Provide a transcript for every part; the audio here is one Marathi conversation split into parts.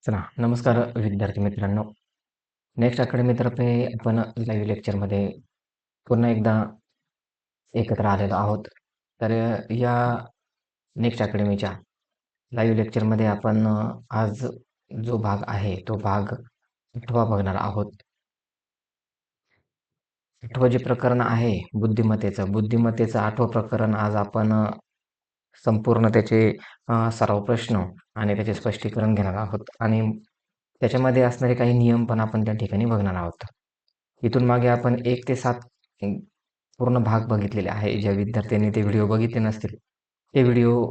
चला, नमस्कार विद्यार्थी मित्रांनो. नेक्स्ट अकॅडमीतर्फे आपण लाईव्ह लेक्चरमध्ये पुन्हा एकदा एकत्र आलेलो आहोत. तर या नेक्स्ट अकॅडमीच्या लाईव्ह लेक्चरमध्ये आपण आज जो भाग आहे तो भाग 8वा बघणार आहोत. 8वं जे प्रकरण आहे बुद्धिमत्तेचं 8वं प्रकरण आज आपण संपूर्ण त्याचे सराव प्रश्न आणि त्याचे स्पष्टीकरण घेणार आहोत आणि त्याच्यामध्ये असणारे काही नियम पण आपण त्या ठिकाणी बघणार आहोत. इथून मागे आपण 1 ते 7 पूर्ण भाग बघितलेले आहे. ज्या विद्यार्थ्यांनी ते व्हिडिओ बघितले नसतील, ते व्हिडिओ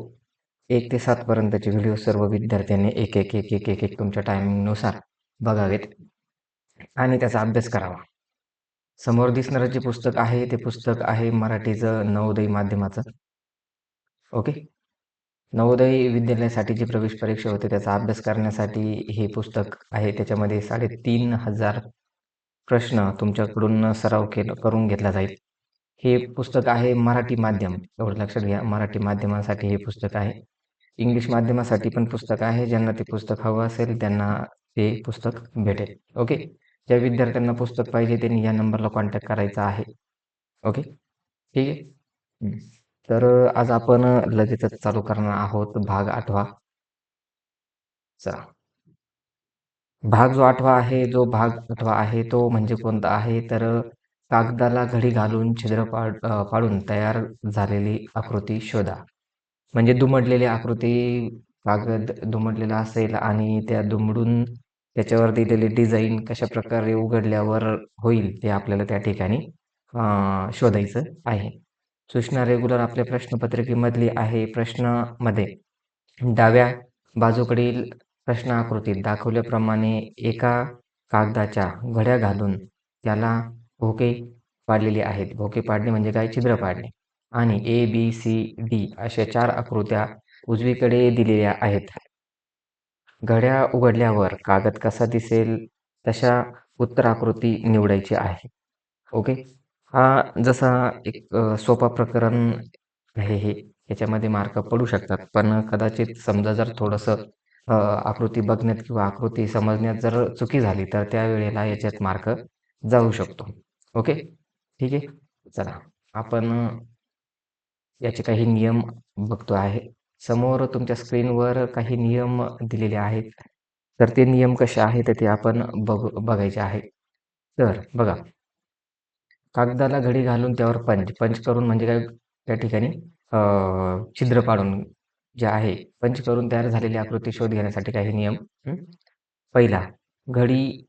1 ते 7 पर्यंतचे व्हिडिओ सर्व विद्यार्थ्यांनी एक तुमच्या टायमिंगनुसार बघावेत आणि त्याचा अभ्यास करावा. समोर दिसणारं जे पुस्तक आहे, ते पुस्तक आहे मराठीचं नवोदय माध्यमाचं. ओके. नवोदय विद्यालयासाठी जी प्रवेश परीक्षा होते त्याचा अभ्यास करण्यासाठी हे पुस्तक आहे. त्याच्यामध्ये 3,500 प्रश्न तुमच्याकडून सराव करून घेतला जाईल. हे पुस्तक आहे मराठी माध्यम, एवढं लक्षात घ्या. मराठी माध्यमासाठी हे पुस्तक आहे. इंग्लिश माध्यमासाठी पण पुस्तक आहे. ज्यांना ते पुस्तक हवं असेल त्यांना ते पुस्तक भेटेल. ओके. ज्या विद्यार्थ्यांना पुस्तक पाहिजे त्यांनी या नंबरला कॉन्टॅक्ट करायचा आहे. ओके. ठीक आहे. तर आज आपण लगेचच चालू करणार आहोत भाग 8वा. चला. भाग जो 8वा आहे, भाग 8वा आहे तो म्हणजे कोणता आहे तर कागदाला घडी घालून छिद्र पाडून तयार झालेली आकृती शोधा. म्हणजे दुमडलेली आकृती, कागद दुमडलेला असेल आणि त्या दुमडून त्याच्यावर दिलेली डिझाईन कशाप्रकारे उघडल्यावर होईल ते आपल्याला त्या ठिकाणी शोधायचं आहे. सूचना रेग्युलर आपल्या प्रश्नपत्रिकेमधली आहे. प्रश्नामध्ये डाव्या बाजूकडील प्रश्न आकृतीत दाखवल्याप्रमाणे एका कागदाच्या घड्या घालून त्याला भोके पाडलेले आहेत. भोके पाडणे म्हणजे काय? छिद्र पाडणे. आणि ए, बी, सी, डी अशा 4 आकृत्या उजवीकडे दिलेल्या आहेत. घड्या उघडल्यावर कागद कसा दिसेल तशा उत्तर आकृती निवडायची आहे. ओके. हा जसा एक सोपा प्रकरण आहे हे. याच्यामध्ये मार्क पडू शकतात. पण कदाचित समजा जर थोडंसं आकृती बघण्यात किंवा आकृती समजण्यात जर चुकी झाली तर त्यावेळेला याच्यात मार्क जाऊ शकतो. ओके. ठीक आहे. चला, आपण याचे काही नियम बघतो आहे. समोर तुमच्या स्क्रीनवर काही नियम दिलेले आहेत. तर ते नियम कसे आहेत ते आपण बघायचे आहे. तर बघा, कागदाला घडी घालून त्यावर पंच करून म्हणजे काय? त्या ठिकाणी छिद्र पाडून जे आहे पंच करून तयार झालेली आकृती शोध घेण्यासाठी काही नियम. पहिला, घडी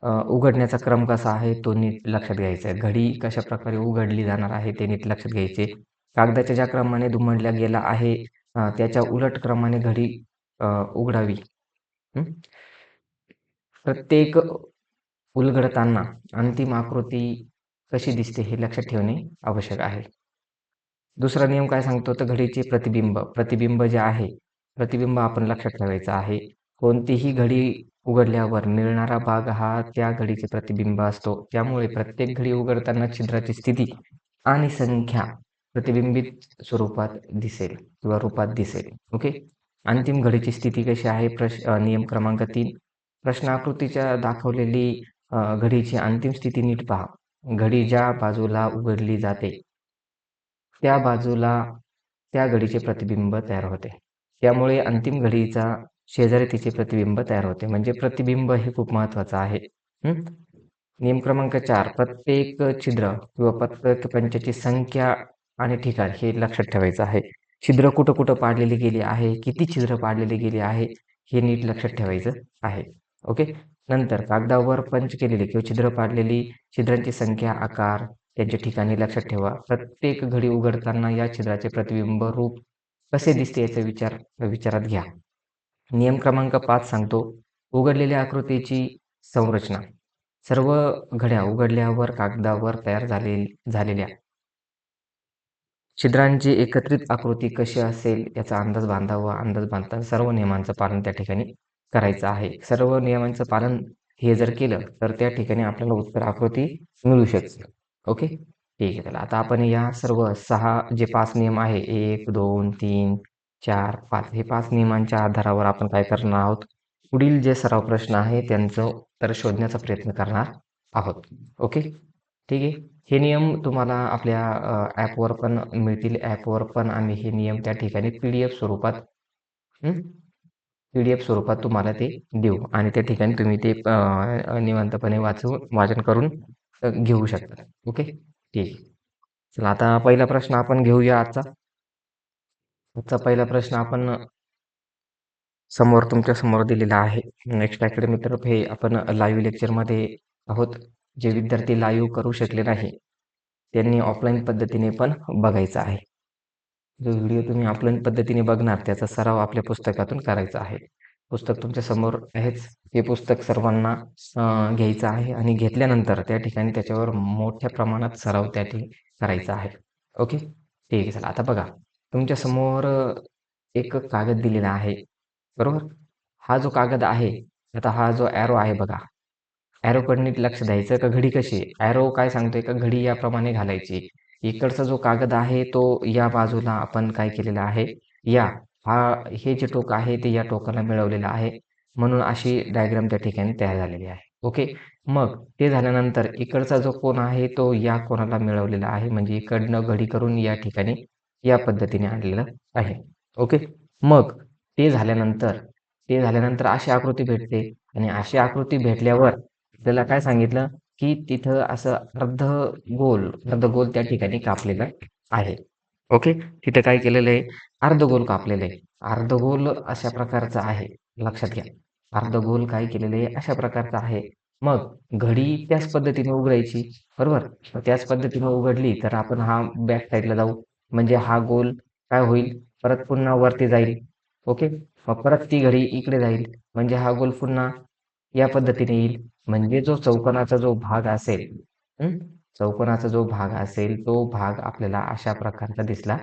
उघडण्याचा क्रम कसा आहे तो नीट लक्षात घ्यायचा आहे. घडी कशा प्रकारे उघडली जाणार आहे ते नीट लक्षात घ्यायचे. कागदाच्या ज्या क्रमाने दुमडल्या गेला आहे त्याच्या उलट क्रमाने घडी उघडावी. प्रत्येक उलगडताना अंतिम आकृती कशी दिसते हे लक्षात ठेवणे आवश्यक आहे. दुसरा नियम काय सांगतो तर घडीचे प्रतिबिंब जे आहे, प्रतिबिंब आपण लक्षात ठेवायचं आहे. कोणतीही घडी उघडल्यावर मिळणारा भाग हा त्या घडीचे प्रतिबिंब असतो. त्यामुळे प्रत्येक घडी उघडताना छिद्राची स्थिती आणि संख्या प्रतिबिंबित स्वरूपात दिसेल किंवा रूपात दिसेल. ओके. अंतिम घडीची स्थिती कशी आहे? नियम क्रमांक 3, प्रश्नाकृतीच्या दाखवलेली घडीची अंतिम स्थिती नीट पहा. घडी ज्या बाजूला उघडली जाते त्या बाजूला त्या घडीचे प्रतिबिंब तयार होते. त्यामुळे अंतिम घडीचा शेजारी तिचे प्रतिबिंब तयार होते. म्हणजे प्रतिबिंब हे खूप महत्त्वाचं आहे. नियम क्रमांक 4, प्रत्येक छिद्र किंवा प्रत्येक पंचाची संख्या आणि ठिकाण हे लक्षात ठेवायचं आहे. छिद्र कुठं कुठं पाडलेली गेली आहे, किती छिद्र पाडलेली गेली आहे हे नीट लक्षात ठेवायचं आहे. ओके. नंतर कागदावर पंच केलेली किंवा छिद्र पाडलेली छिद्रांची संख्या, आकार त्यांच्या ठिकाणी लक्षात ठेवा. प्रत्येक घडी उघडताना या छिद्राचे प्रतिबिंब रूप कसे दिसते याचा विचारात घ्या. नियम क्रमांक 5 सांगतो, उघडलेल्या आकृतीची संरचना. सर्व घड्या उघडल्यावर कागदावर तयार झालेल्या छिद्रांची एकत्रित आकृती कशी असेल याचा अंदाज बांधावा. अंदाज बांधताना सर्व नियमांचं पालन त्या ठिकाणी करायचं आहे. सर्व नियमांचं पालन हे जर केलं तर त्या ठिकाणी आपल्याला उत्तर आकृती मिळू शकते. ओके. ठीक आहे. चला, आता आपण या सर्व 5 नियम आहे 1, 2, 3, 4, 5 हे 5 नियमांच्या आधारावर आपण काय करणार आहोत? पुढील जे सराव प्रश्न आहे त्यांचं उत्तर शोधण्याचा प्रयत्न करणार आहोत. ओके, ठीक आहे. हे नियम तुम्हाला आपल्या ॲपवर पण मिळतील. ॲपवर पण आम्ही हे नियम त्या ठिकाणी PDF स्वरूपात PDF स्वरूपात तुम्हाला ते देऊ आणि त्या ठिकाणी तुम्ही ते निवांतपणे वाचन करून घेऊ शकता. ओके, ठीक आहे. चला आता पहिला प्रश्न आपण घेऊया आजचा. आजचा पहिला प्रश्न आपण समोर तुमच्या समोर दिलेला आहे. नेक्स्ट अकॅडमी तर्फे आपण लाईव्ह लेक्चरमध्ये आहोत. जे विद्यार्थी लाईव्ह करू शकले नाही, त्यांनी ऑफलाईन पद्धतीने पण बघायचा आहे. जो व्हिडिओ तुम्ही ऑफलाईन पद्धतीने बघणार त्याचा सराव आपल्या पुस्तकातून करायचा आहे. पुस्तक तुमच्या समोर आहेच. हे पुस्तक सर्वांना घ्यायचं आहे आणि घेतल्यानंतर त्या ठिकाणी त्याच्यावर मोठ्या प्रमाणात सराव त्या ठिकाणी करायचा आहे. ओके, ठीक आहे. चला आता बघा तुमच्या समोर एक कागद दिलेला आहे, बरोबर? हा जो कागद आहे, आता हा जो ॲरो आहे बघा, ॲरोकडे नीट लक्ष द्यायचं का घडी कशी आहे? ॲरो काय सांगतोय का घडी याप्रमाणे घालायची. इकडचा जो कागद आहे तो या बाजूला आपण काय केलेला आहे, या हा हे जे टोक आहे ते या टोकाला मिळवलेलं आहे. म्हणून अशी डायग्राम त्या ठिकाणी तयार झालेली आहे. ओके. मग ते झाल्यानंतर इकडचा जो कोन आहे तो या कोनाला मिळवलेला आहे. म्हणजे इकडनं घडी करून या ठिकाणी या पद्धतीने आणलेलं आहे. ओके. मग ते झाल्यानंतर अशी आकृती भेटते आणि अशी आकृती भेटल्यावर आपल्याला काय सांगितलं, की तिथं असं अर्धगोल त्या ठिकाणी कापलेलं आहे. ओके. तिथं काय केलेलं आहे, अर्धगोल कापलेलं आहे. अर्धगोल अशा प्रकारचं आहे. लक्षात घ्या. अर्धगोल काय केलेलं आहे, अशा प्रकारचं आहे. मग घडी त्याच पद्धतीने उघडायची, बरोबर? मग त्याच पद्धतीने उघडली तर आपण हा बॅक साईडला जाऊ. म्हणजे हा गोल काय होईल, परत पुन्हा वरती जाईल. ओके. मग परत ती घडी इकडे जाईल. म्हणजे हा गोल पुन्हा या पद्धतीने येईल. म्हणजे जो चौकोनाचा जो भाग असेल, हं, चौकोनाचा जो भाग असेल, तो भाग आपल्याला अशा प्रकारचा दिसला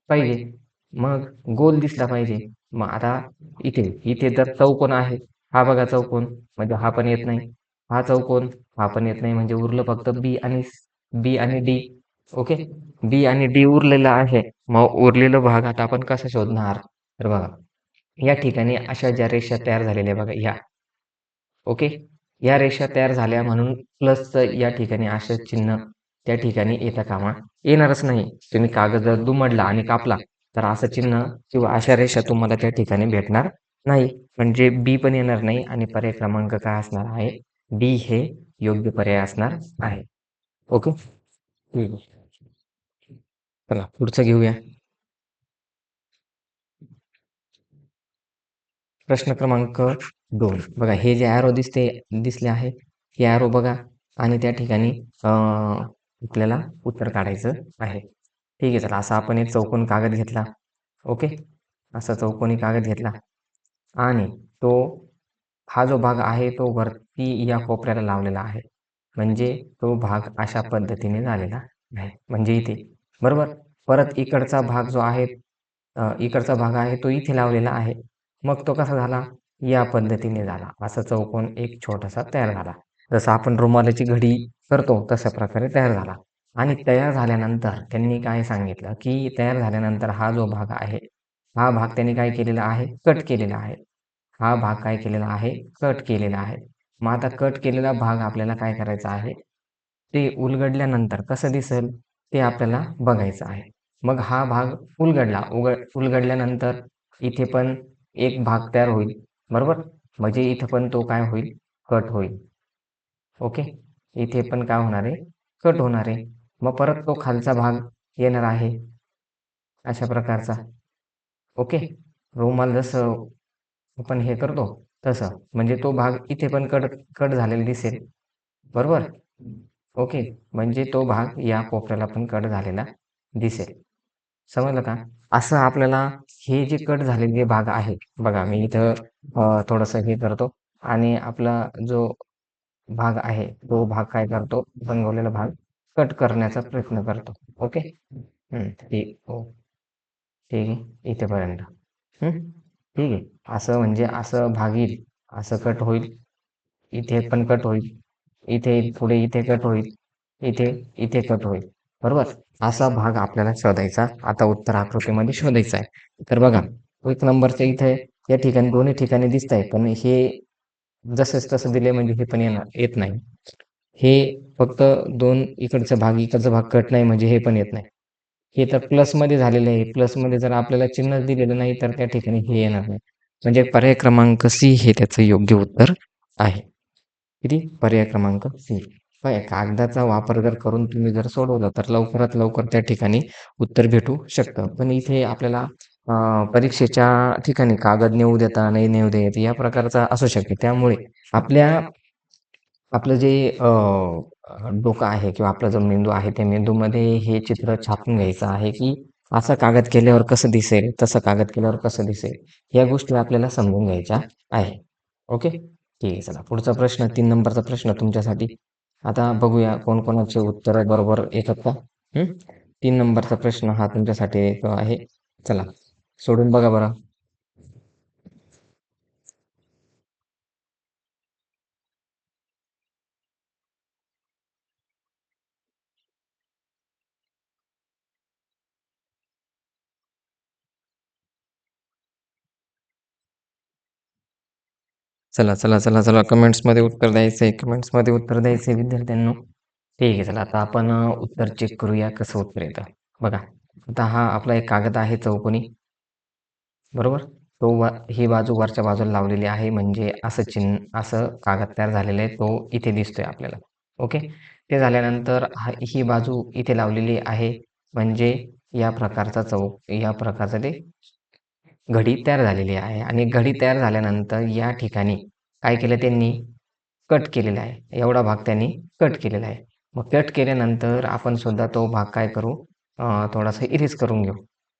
पाहिजे. मग गोल दिसला पाहिजे. मग आता इथे इथे जर चौकोन आहे, हा बघा चौकोन, म्हणजे हा पण येत नाही. हा चौकोन, हा पण येत नाही. म्हणजे उरलं फक्त बी आणि डी. ओके. बी आणि डी उरलेलं आहे. मग उरलेला भाग आता आपण कसा शोधणार? तर बघा, या ठिकाणी अशा ज्या रेषा तयार झालेल्या बघा ह्या. ओके. या रेषा तयार झाल्या म्हणून प्लसचं या ठिकाणी असं चिन्ह त्या ठिकाणी येता कामा येणारच नाही. तुम्ही कागद जर दुमडला आणि कापला तर असं चिन्ह किंवा अशा रेषा तुम्हाला त्या ठिकाणी भेटणार नाही. म्हणजे बी पण येणार नाही आणि पर्याय क्रमांक काय असणार आहे? डी हे योग्य पर्याय असणार आहे. ओके. ठीक आहे. चला पुढचं घेऊया. प्रश्न क्रमांक 2. बघा हे जे ॲरो दिसले आहे, हे ॲरो बघा आणि त्या ठिकाणी आपल्याला उत्तर काढायचं आहे. ठीक आहे. चला असा आपण एक चौकोन कागद घेतला. ओके. असा चौकोनी कागद घेतला आणि तो हा जो भाग आहे तो वरती या कोपऱ्याला लावलेला आहे. म्हणजे तो भाग अशा पद्धतीने झालेला आहे. म्हणजे इथे, बरोबर? परत इकडचा भाग आहे तो इथे लावलेला आहे. मग तो कसा झाला? या पद्धतीने झाला. असा चौकोन एक छोटासा तयार झाला. जसं आपण रुमालाची घडी करतो तशा प्रकारे तयार झाला. आणि तयार झाल्यानंतर त्यांनी काय सांगितलं, की तयार झाल्यानंतर हा जो भाग आहे, हा भाग त्यांनी काय केलेला आहे? कट केलेला आहे. हा भाग काय केलेला आहे? कट केलेला आहे. मग आता कट केलेला भाग आपल्याला काय करायचा आहे? ते उलगडल्यानंतर कसं दिसेल ते आपल्याला बघायचं आहे. मग हा भाग उलगडल्यानंतर इथे पण एक भाग तयार होईल, बरोबर? म्हणजे इथं पण तो काय होईल? कट होईल. ओके. इथे पण काय होणार आहे? कट होणार आहे. मग परत तो खालचा भाग येणार आहे अशा प्रकारचा. ओके. रुमाल जसं आपण हे करतो तसं. म्हणजे तो भाग इथे पण कट कट झालेला दिसेल, बरोबर? ओके. म्हणजे तो भाग या कोपऱ्याला पण कट झालेला दिसेल. समजलं का? असं आपल्याला हे जे कट झालेले भाग आहेत, बघा मी इथं थोडंसं हे करतो आणि आपला जो भाग आहे, तो भाग काय करतो, बनवलेला भाग कट करण्याचा प्रयत्न करतो. ओके. ठीक हो, ठीक आहे. इथेपर्यंत. ठीक आहे. असं म्हणजे असं भाग येईल, असं कट होईल, इथे पण कट होईल, इथे पुढे इथे कट होईल, इथे इथे कट होईल, बरोबर? असा भाग आपल्याला शोधायचा. आता उत्तर आकृतीमध्ये शोधायचा आहे. तर बघा, एक नंबरचं इथे या ठिकाणी दोन्ही ठिकाणी दिसतंय, पण हे जसंच तसं दिलंय म्हणजे हे पण येत नाही. हे फक्त 2 इकडचा भाग, इकडचा भाग कट नाही म्हणजे हे पण येत नाही. हे तर प्लसमध्ये झालेलं आहे. प्लसमध्ये जर आपल्याला चिन्हच दिलेलं नाही, तर त्या ठिकाणी हे येणार नाही. म्हणजे पर्याय क्रमांक सी हे त्याचं योग्य उत्तर आहे. किती? पर्याय क्रमांक सी. बघा कागदाचा वापर जर करून तुम्ही जर सोडवलं, तर लवकरात लवकर त्या ठिकाणी उत्तर भेटू शकतं. पण इथे आपल्याला परीक्षेच्या ठिकाणी कागद नेऊ देता, नाही नेऊ देत या प्रकारचा असू शकेल. त्यामुळे आपल्या आपलं जे डोकं आहे किंवा आपला जो मेंदू आहे, त्या मेंदूमध्ये हे चित्र छापून घ्यायचं आहे, की असा कागद केल्यावर कसं दिसेल, तसं कागद केल्यावर कसं दिसेल, या गोष्टी आपल्याला समजून घ्यायच्या आहे. ओके. ठीक आहे. चला पुढचा प्रश्न 3 नंबरचा प्रश्न तुमच्यासाठी. आता बघूया कोणकोणाचे उत्तरं बरोबर येतात का? 3 नंबरचा प्रश्न हा तुमच्यासाठी तो आहे. चला सोडून बघा बरं. चला. कमेंट्समध्ये उत्तर द्यायचंय. कमेंट्समध्ये उत्तर द्यायचंय विद्यार्थ्यांनो. ठीक आहे. चला आता आपण उत्तर चेक करूया कसं उत्तर येतं. बघा, आता हा आपला एक कागद आहे चौकोनी. बरोबर? तो ही बाजू वरच्या बाजूला लावलेली आहे म्हणजे असं असं कागद तयार झालेला आहे. तो इथे दिसतोय आपल्याला. ओके. ते झाल्यानंतर ही बाजू इथे लावलेली आहे म्हणजे या प्रकारचं ते घडी तयार झालेली आहे आणि घडी तयार झाल्यानंतर या ठिकाणी काय केलं त्यांनी कट केलेला आहे. एवढा भाग त्यांनी कट केलेला आहे. मग कट केल्यानंतर आपण सुद्धा तो भाग काय करू थोडासा इरेज करून घेऊ.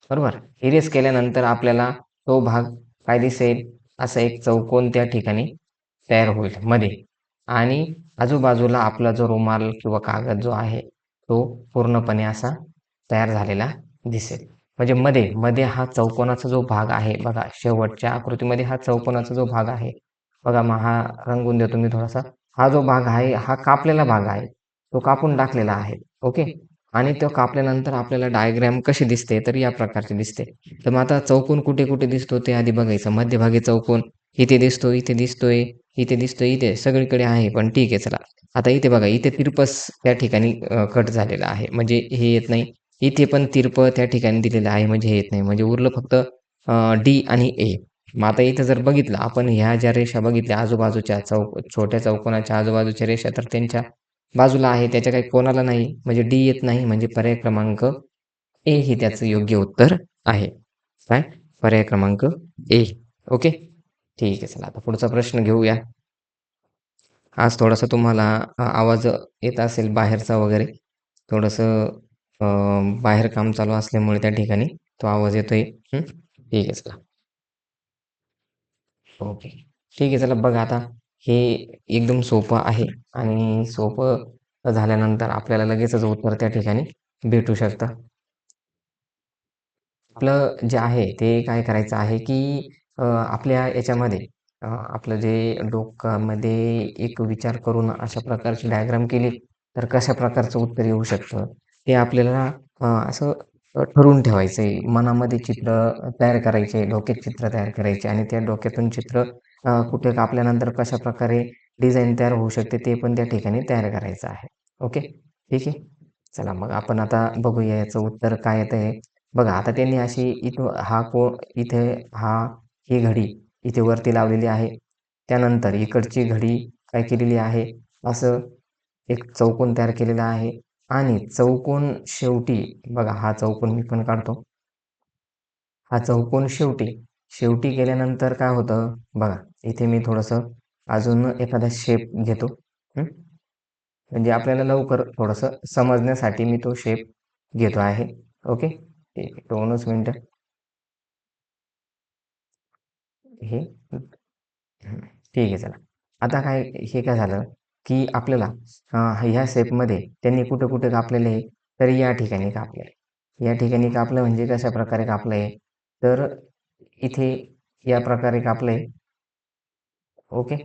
बरोबर? इरेज केल्यानंतर आपल्याला तो भाग काय दिसेल, असा एक चौकोन त्या ठिकाणी तयार होईल मध्ये आणि आजूबाजूला आपला जो रुमाल किंवा कागद जो आहे, तो पूर्णपणे असा तयार झालेला दिसेल. म्हणजे मध्ये हा चौकोनाचा जो भाग आहे बघा, शेवटच्या आकृतीमध्ये हा चौकोनाचा जो भाग आहे, बघा मग हा रंगवून देतो मी थोडासा. हा जो भाग आहे, हा कापलेला भाग आहे. तो कापून टाकलेला आहे. ओके. आणि तो कापल्यानंतर आपल्याला डायग्राम कशी दिसते, तर या प्रकारची दिसते. तर मग आता चौकोन कुठे-कुठे दिसतो ते आधी बघायचं. मध्यभागी चौकोन इथे दिसतो, इथे दिसतोय, इथे दिसतोय, इथे सगळीकडे आहे. पण ठीक आहे चला. आता इथे बघा, इथे तिरपस त्या ठिकाणी कट झालेला आहे. म्हणजे हे येत नाही. इथे पण तिरपं त्या ठिकाणी दिलेलं आहे म्हणजे हे येत नाही. म्हणजे उरलं फक्त डी आणि ए. मग आता इथं जर बघितलं आपण ह्या ज्या रेषा बघितल्या आजूबाजूच्या छोट्या चौकोनाच्या आजूबाजूच्या रेषा तर त्यांच्या बाजूला आहे. त्याच्या काही कोणाला नाही. म्हणजे डी येत नाही. म्हणजे पर्याय क्रमांक ए हे त्याचं योग्य उत्तर आहे. काय? पर्याय क्रमांक ए. ओके. ठीक आहे. चला आता पुढचा प्रश्न घेऊया. आज थोडासा तुम्हाला आवाज येत असेल बाहेरचा वगैरे. थोडंसं बाहेर काम चालू असल्यामुळे त्या ठिकाणी तो आवाज येतोय. ठीक आहे चला. ओके. ठीक आहे चला बघा आता हे एकदम सोपं आहे आणि सोपं झाल्यानंतर आपल्याला लगेचच उत्तर त्या ठिकाणी भेटू शकतं. आपलं जे आहे ते काय करायचं आहे, की आपल्या याच्यामध्ये आपलं जे डोक्यामध्ये एक विचार करून अशा प्रकारची डायग्राम केली, तर कशा प्रकारचं उत्तर येऊ शकतं, ते आपल्याला असं ठरवून ठेवायचं आहे. मनामध्ये चित्र तयार करायचे, डोक्यात चित्र तयार करायचे आणि त्या डोक्यातून चित्र कुठे कापल्यानंतर कशाप्रकारे डिझाइन तयार होऊ शकते, ते पण त्या ठिकाणी तयार करायचं आहे. ओके. ठीक आहे. चला मग आपण आता बघूया याचं उत्तर काय येतंय. बघा आता त्यांनी अशी इथे हा ही घडी इथे वरती लावलेली आहे. त्यानंतर इकडची घडी काय केलेली आहे, असं एक चौकोन तयार केलेला आहे आणि चौकोन शेवटी बघा हा चौकोन मी पण काढतो. हा चौकोन शेवटी केल्यानंतर काय होतं बघा, इथे मी थोडंसं अजून एखादा शेप घेतो. हं. म्हणजे आपल्याला लवकर थोडंसं समजण्यासाठी मी तो शेप घेतो आहे. ओके. ठीक आहे. 2च मिनिटं. हे हं, ठीक आहे चला. आता हे काय झालं, की आपल्याला ह्या शेपमध्ये त्यांनी कुठे-कुठे कापलेलं आहे, तर या ठिकाणी कापलं आहे. या ठिकाणी कापलं म्हणजे कशाप्रकारे कापलं आहे, तर इथे या प्रकारे कापलं आहे. ओके.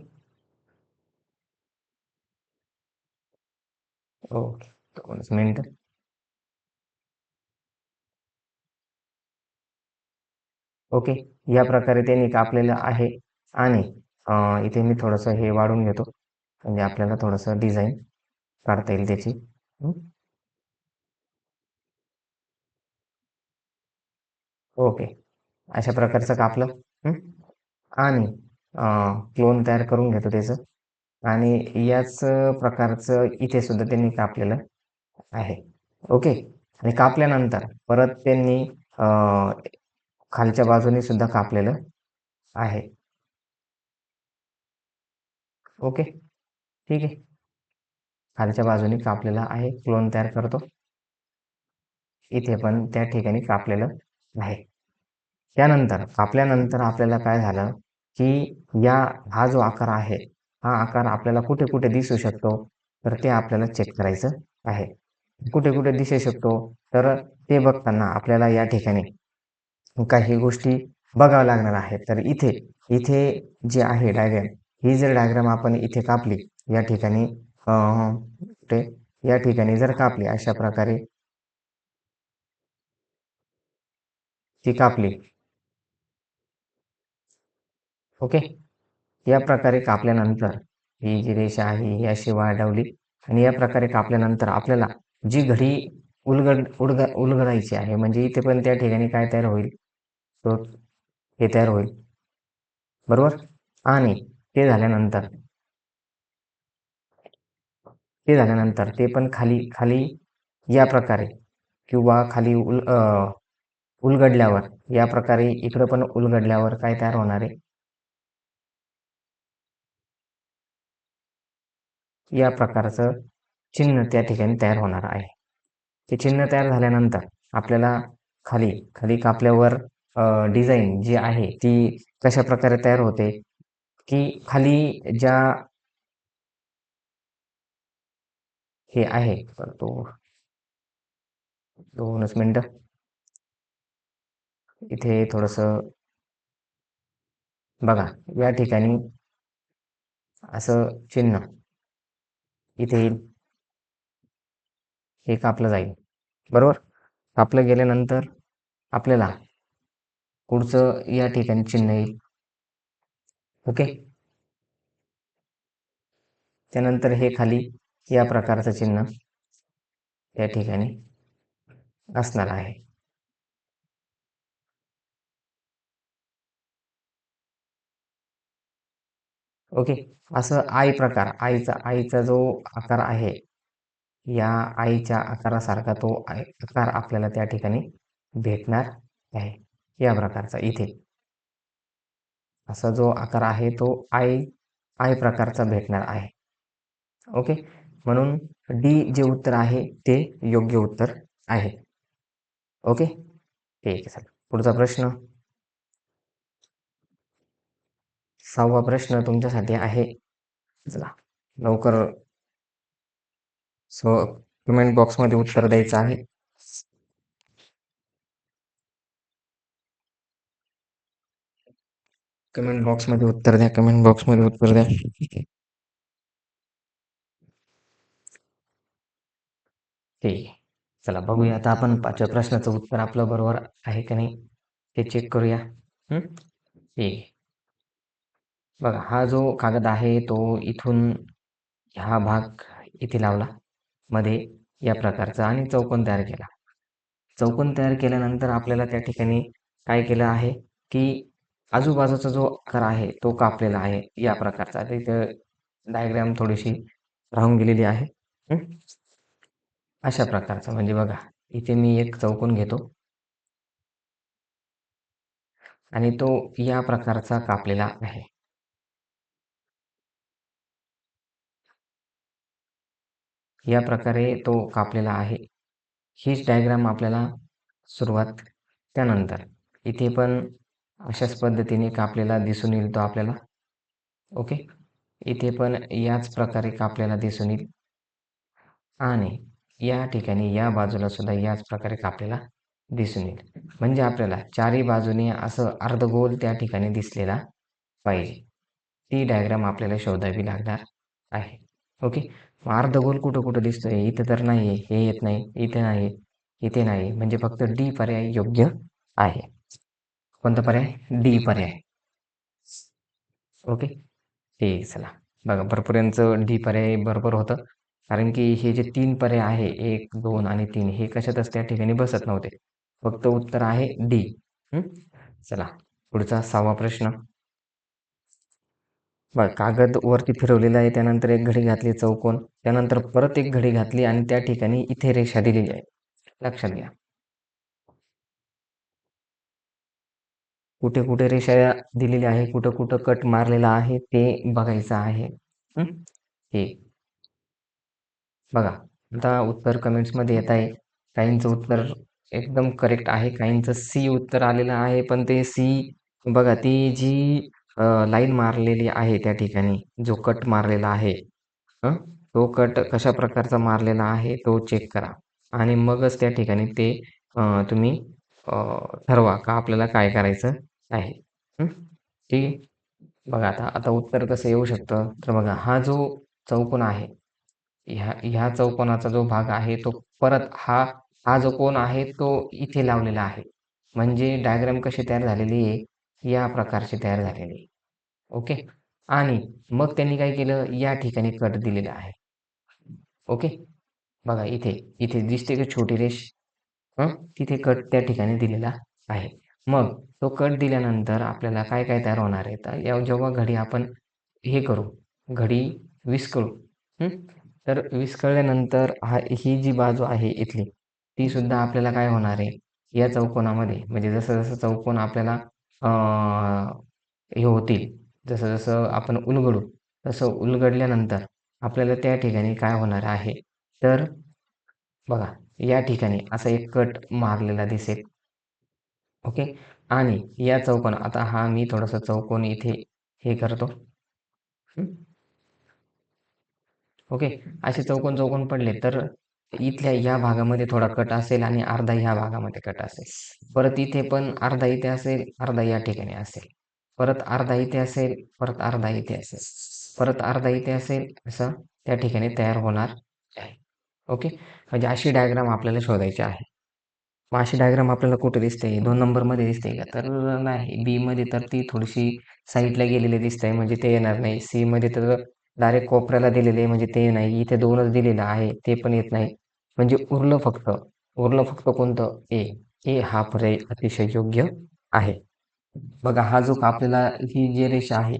ओके. 2च मिनिटं. ओके. या प्रकारे त्यांनी कापलेलं आहे आणि इथे मी थोडंसं हे वाढवून घेतो म्हणजे आपल्याला थोडंसं डिझाईन काढता येईल त्याची. हं. ओके. अशा प्रकारचं कापलं. हं. आणि क्लोन तयार करून घेतो त्याचं आणि याच प्रकारचं इथे सुद्धा त्यांनी कापलेलं आहे. ओके. आणि कापल्यानंतर परत त्यांनी अ, खालच्या बाजूने सुद्धा कापलेलं आहे. ओके. ठीक आहे. खालच्या बाजूने कापलेला आहे. क्लोन तयार करतो. इथे पण त्या ठिकाणी कापलेलं आहे. त्यानंतर कापल्यानंतर आपल्याला काय झालं, की हा जो आकार आहे, हा आकार आपल्याला कुठे-कुठे दिसू शकतो, तर ते आपल्याला चेक करायचं आहे. कुठे-कुठे दिसू शकतो, तर ते बघताना आपल्याला या ठिकाणी काही गोष्टी बघाव्या लागणार आहेत. तर इथे इथे जी आहे डायग्राम, ही जर डायग्राम आपण इथे कापली, या ठिकाणी कुठे या ठिकाणी जर कापली अशा प्रकारे ती कापली. ओके. या प्रकारे कापल्यानंतर ही जी रेषा आहे ही अशी वाढवली आणि या प्रकारे कापल्यानंतर आपल्याला जी घडी उलगडायची आहे म्हणजे इथे पण त्या ठिकाणी काय तयार होईल? तो हे तयार होईल. बरोबर? आणि ते झाल्यानंतर ते पण खाली खाली या प्रकारे किंवा खाली उलगडल्यावर या प्रकारे इकडं पण उलगडल्यावर काय तयार होणार आहे? या प्रकारचं चिन्ह त्या ठिकाणी तयार होणार आहे. ते चिन्ह तयार झाल्यानंतर आपल्याला खाली खाली कापल्यावर डिझाईन जी आहे ती कशाप्रकारे तयार होते, की खाली ज्या हे आहे तर तो 2च मिनिटं. इथे थोडंसं बघा या ठिकाणी असं चिन्ह इथे येईल. हे कापलं जाईल. बरोबर? कापलं गेल्यानंतर आपल्याला पुढचं या ठिकाणी चिन्ह येईल. ओके. त्यानंतर हे खाली या प्रकारचं चिन्ह या ठिकाणी असणार आहे. ओके. असं आईचा जो आकार आहे, या आईच्या आकारासारखा तो आकार आपल्याला त्या ठिकाणी भेटणार आहे. या प्रकारचा इथे. असा जो आकार आहे तो आय प्रकारचा भेटणार आहे. ओके. म्हणून डी जे उत्तर आहे ते योग्य उत्तर आहे. ओके. ठीक आहे. चला. पुढचा प्रश्न 6वा प्रश्न तुमच्यासाठी आहे. चला लवकर कमेंट बॉक्समध्ये उत्तर द्यायचं आहे. कमेंट बॉक्समध्ये उत्तर द्या. कमेंट बॉक्समध्ये उत्तर द्या. ठीक आहे. चला बघूया आता आपण 5व्या प्रश्नाचं उत्तर आपलं बरोबर आहे का नाही ते चेक करूया. ठीक आहे. बघा हा जो कागद आहे तो इथून हा भाग इथे लावला मध्ये या प्रकारचा आणि चौकोन तयार केला. चौकोन तयार केल्यानंतर आपल्याला त्या ठिकाणी काय केलं आहे, की आजूबाजूचा जो आकार आहे तो कापलेला आहे या प्रकारचा. आता इथं डायग्राम थोडीशी राहून गेलेली आहे. हं. अशा प्रकारचा म्हणजे बघा इथे मी एक चौकोन घेतो आणि तो या प्रकारचा कापलेला आहे. या प्रकारे तो कापलेला आहे. हीच डायग्राम आपल्याला सुरुवात त्यानंतर इथे पण अशाच पद्धतीने कापलेला दिसून येईल तो आपल्याला. ओके. इथे पण याच प्रकारे कापलेला दिसून येईल आणि या ठिकाणी या बाजूला सुद्धा याच प्रकारे कापलेला दिसून येईल. म्हणजे आपल्याला चारही बाजूने असं अर्धगोल त्या ठिकाणी दिसलेला पाहिजे. ती डायग्राम आपल्याला शोधावी लागणार आहे. ओके. मग अर्धगोल कुठं-कुठं दिसतोय? इथं तर नाहीये, हे येत नाही, इथे नाही, इथे नाही. म्हणजे फक्त डी पर्याय योग्य आहे. कोणता पर्याय? डी पर्याय. ओके. ठीक, चला. बघा भरपूर यांचं डी पर्याय बरोबर होतं. कारण की हे जे 3 पर्याय आहे 1, 2 आणि 3 हे कशातच त्या ठिकाणी बसत नव्हते. फक्त उत्तर आहे डी. चला पुढचा 6वा प्रश्न. बघा कागद वरती फिरवलेला आहे, त्यानंतर एक घडी घातली चौकोन, त्यानंतर परत एक घडी घातली आणि त्या ठिकाणी इथे रेषा दिलेली आहे. लक्षात घ्या. कुठे कुठे रेषा दिलेली आहे, कुठं कुठं कट मारलेला आहे ते बघायचं आहे. हे बघा आता उत्तर कमेंट्समध्ये येत आहे. काहींचं उत्तर एकदम करेक्ट आहे, काहींचं सी उत्तर आलेलं आहे. पण ते सी बघा ती जी लाईन मारलेली आहे त्या ठिकाणी जो कट मारलेला आहे, तो कट कशा प्रकारचा मारलेला आहे तो चेक करा आणि मगच त्या ठिकाणी ते तुम्ही ठरवा का आपल्याला काय करायचं आहे. ठीक आहे. बघा आता आता उत्तर कसं येऊ शकतं, तर बघा हा जो चौकोन आहे, ह्या चौकोनाचा जो भाग आहे तो परत हा हा जो कोन आहे तो इथे लावलेला आहे. म्हणजे डायग्राम कशी तयार झालेली आहे, या प्रकारची तयार झालेली आहे. ओके. आणि मग त्यांनी काय केलं, या ठिकाणी कट दिलेला आहे. ओके. बघा इथे इथे दिसते का छोटी रेष? तिथे कट त्या ठिकाणी दिलेला आहे. मग तो कट दिल्यानंतर आपल्याला काय काय तयार होणार आहे, तर जेव्हा घडी आपण हे करू, घडी विस्कळू. तर विस्कळल्यानंतर ही जी बाजू आहे इथली, ती सुद्धा आपल्याला काय होणार आहे, या चौकोनामध्ये म्हणजे जसं जसं चौकोन आपल्याला हे होतील, जसं जसं आपण उलगडू, तसं उलगडल्यानंतर आपल्याला त्या ठिकाणी काय होणार आहे, तर बघा या ठिकाणी असा एक कट मारलेला दिसेल. ओके. आणि या चौकोन आता हा मी थोडासा चौकोन इथे हे करतो. ओके. असे चौकोन चौकोन पडले तर इथल्या या भागामध्ये थोडा कट असेल आणि अर्धा ह्या भागामध्ये कट असेल. परत इथे पण अर्धा इथे असेल, अर्धा या ठिकाणी असेल. परत अर्धा इथे असेल, परत अर्धा इथे असेल. परत अर्धा इथे असेल, असं त्या ठिकाणी तयार होणार आहे. ओके. म्हणजे अशी डायग्राम आपल्याला शोधायची आहे. मग अशी डायग्राम आपल्याला कुठे दिसते? 2 नंबरमध्ये दिसते का? तर नाही. बीमध्ये तर ती थोडीशी साईडला गेलेली दिसते म्हणजे ते येणार नाही. सीमध्ये तर डायरेक्ट कोपऱ्याला दिलेले आहे म्हणजे ते नाही. इथे 2च दिलेलं आहे ते पण येत नाही. म्हणजे उरलं फक्त कोणतं? ए. ए हा पर्याय अतिशय योग्य आहे. बघा हा जो आपल्याला ही जी रेषा आहे,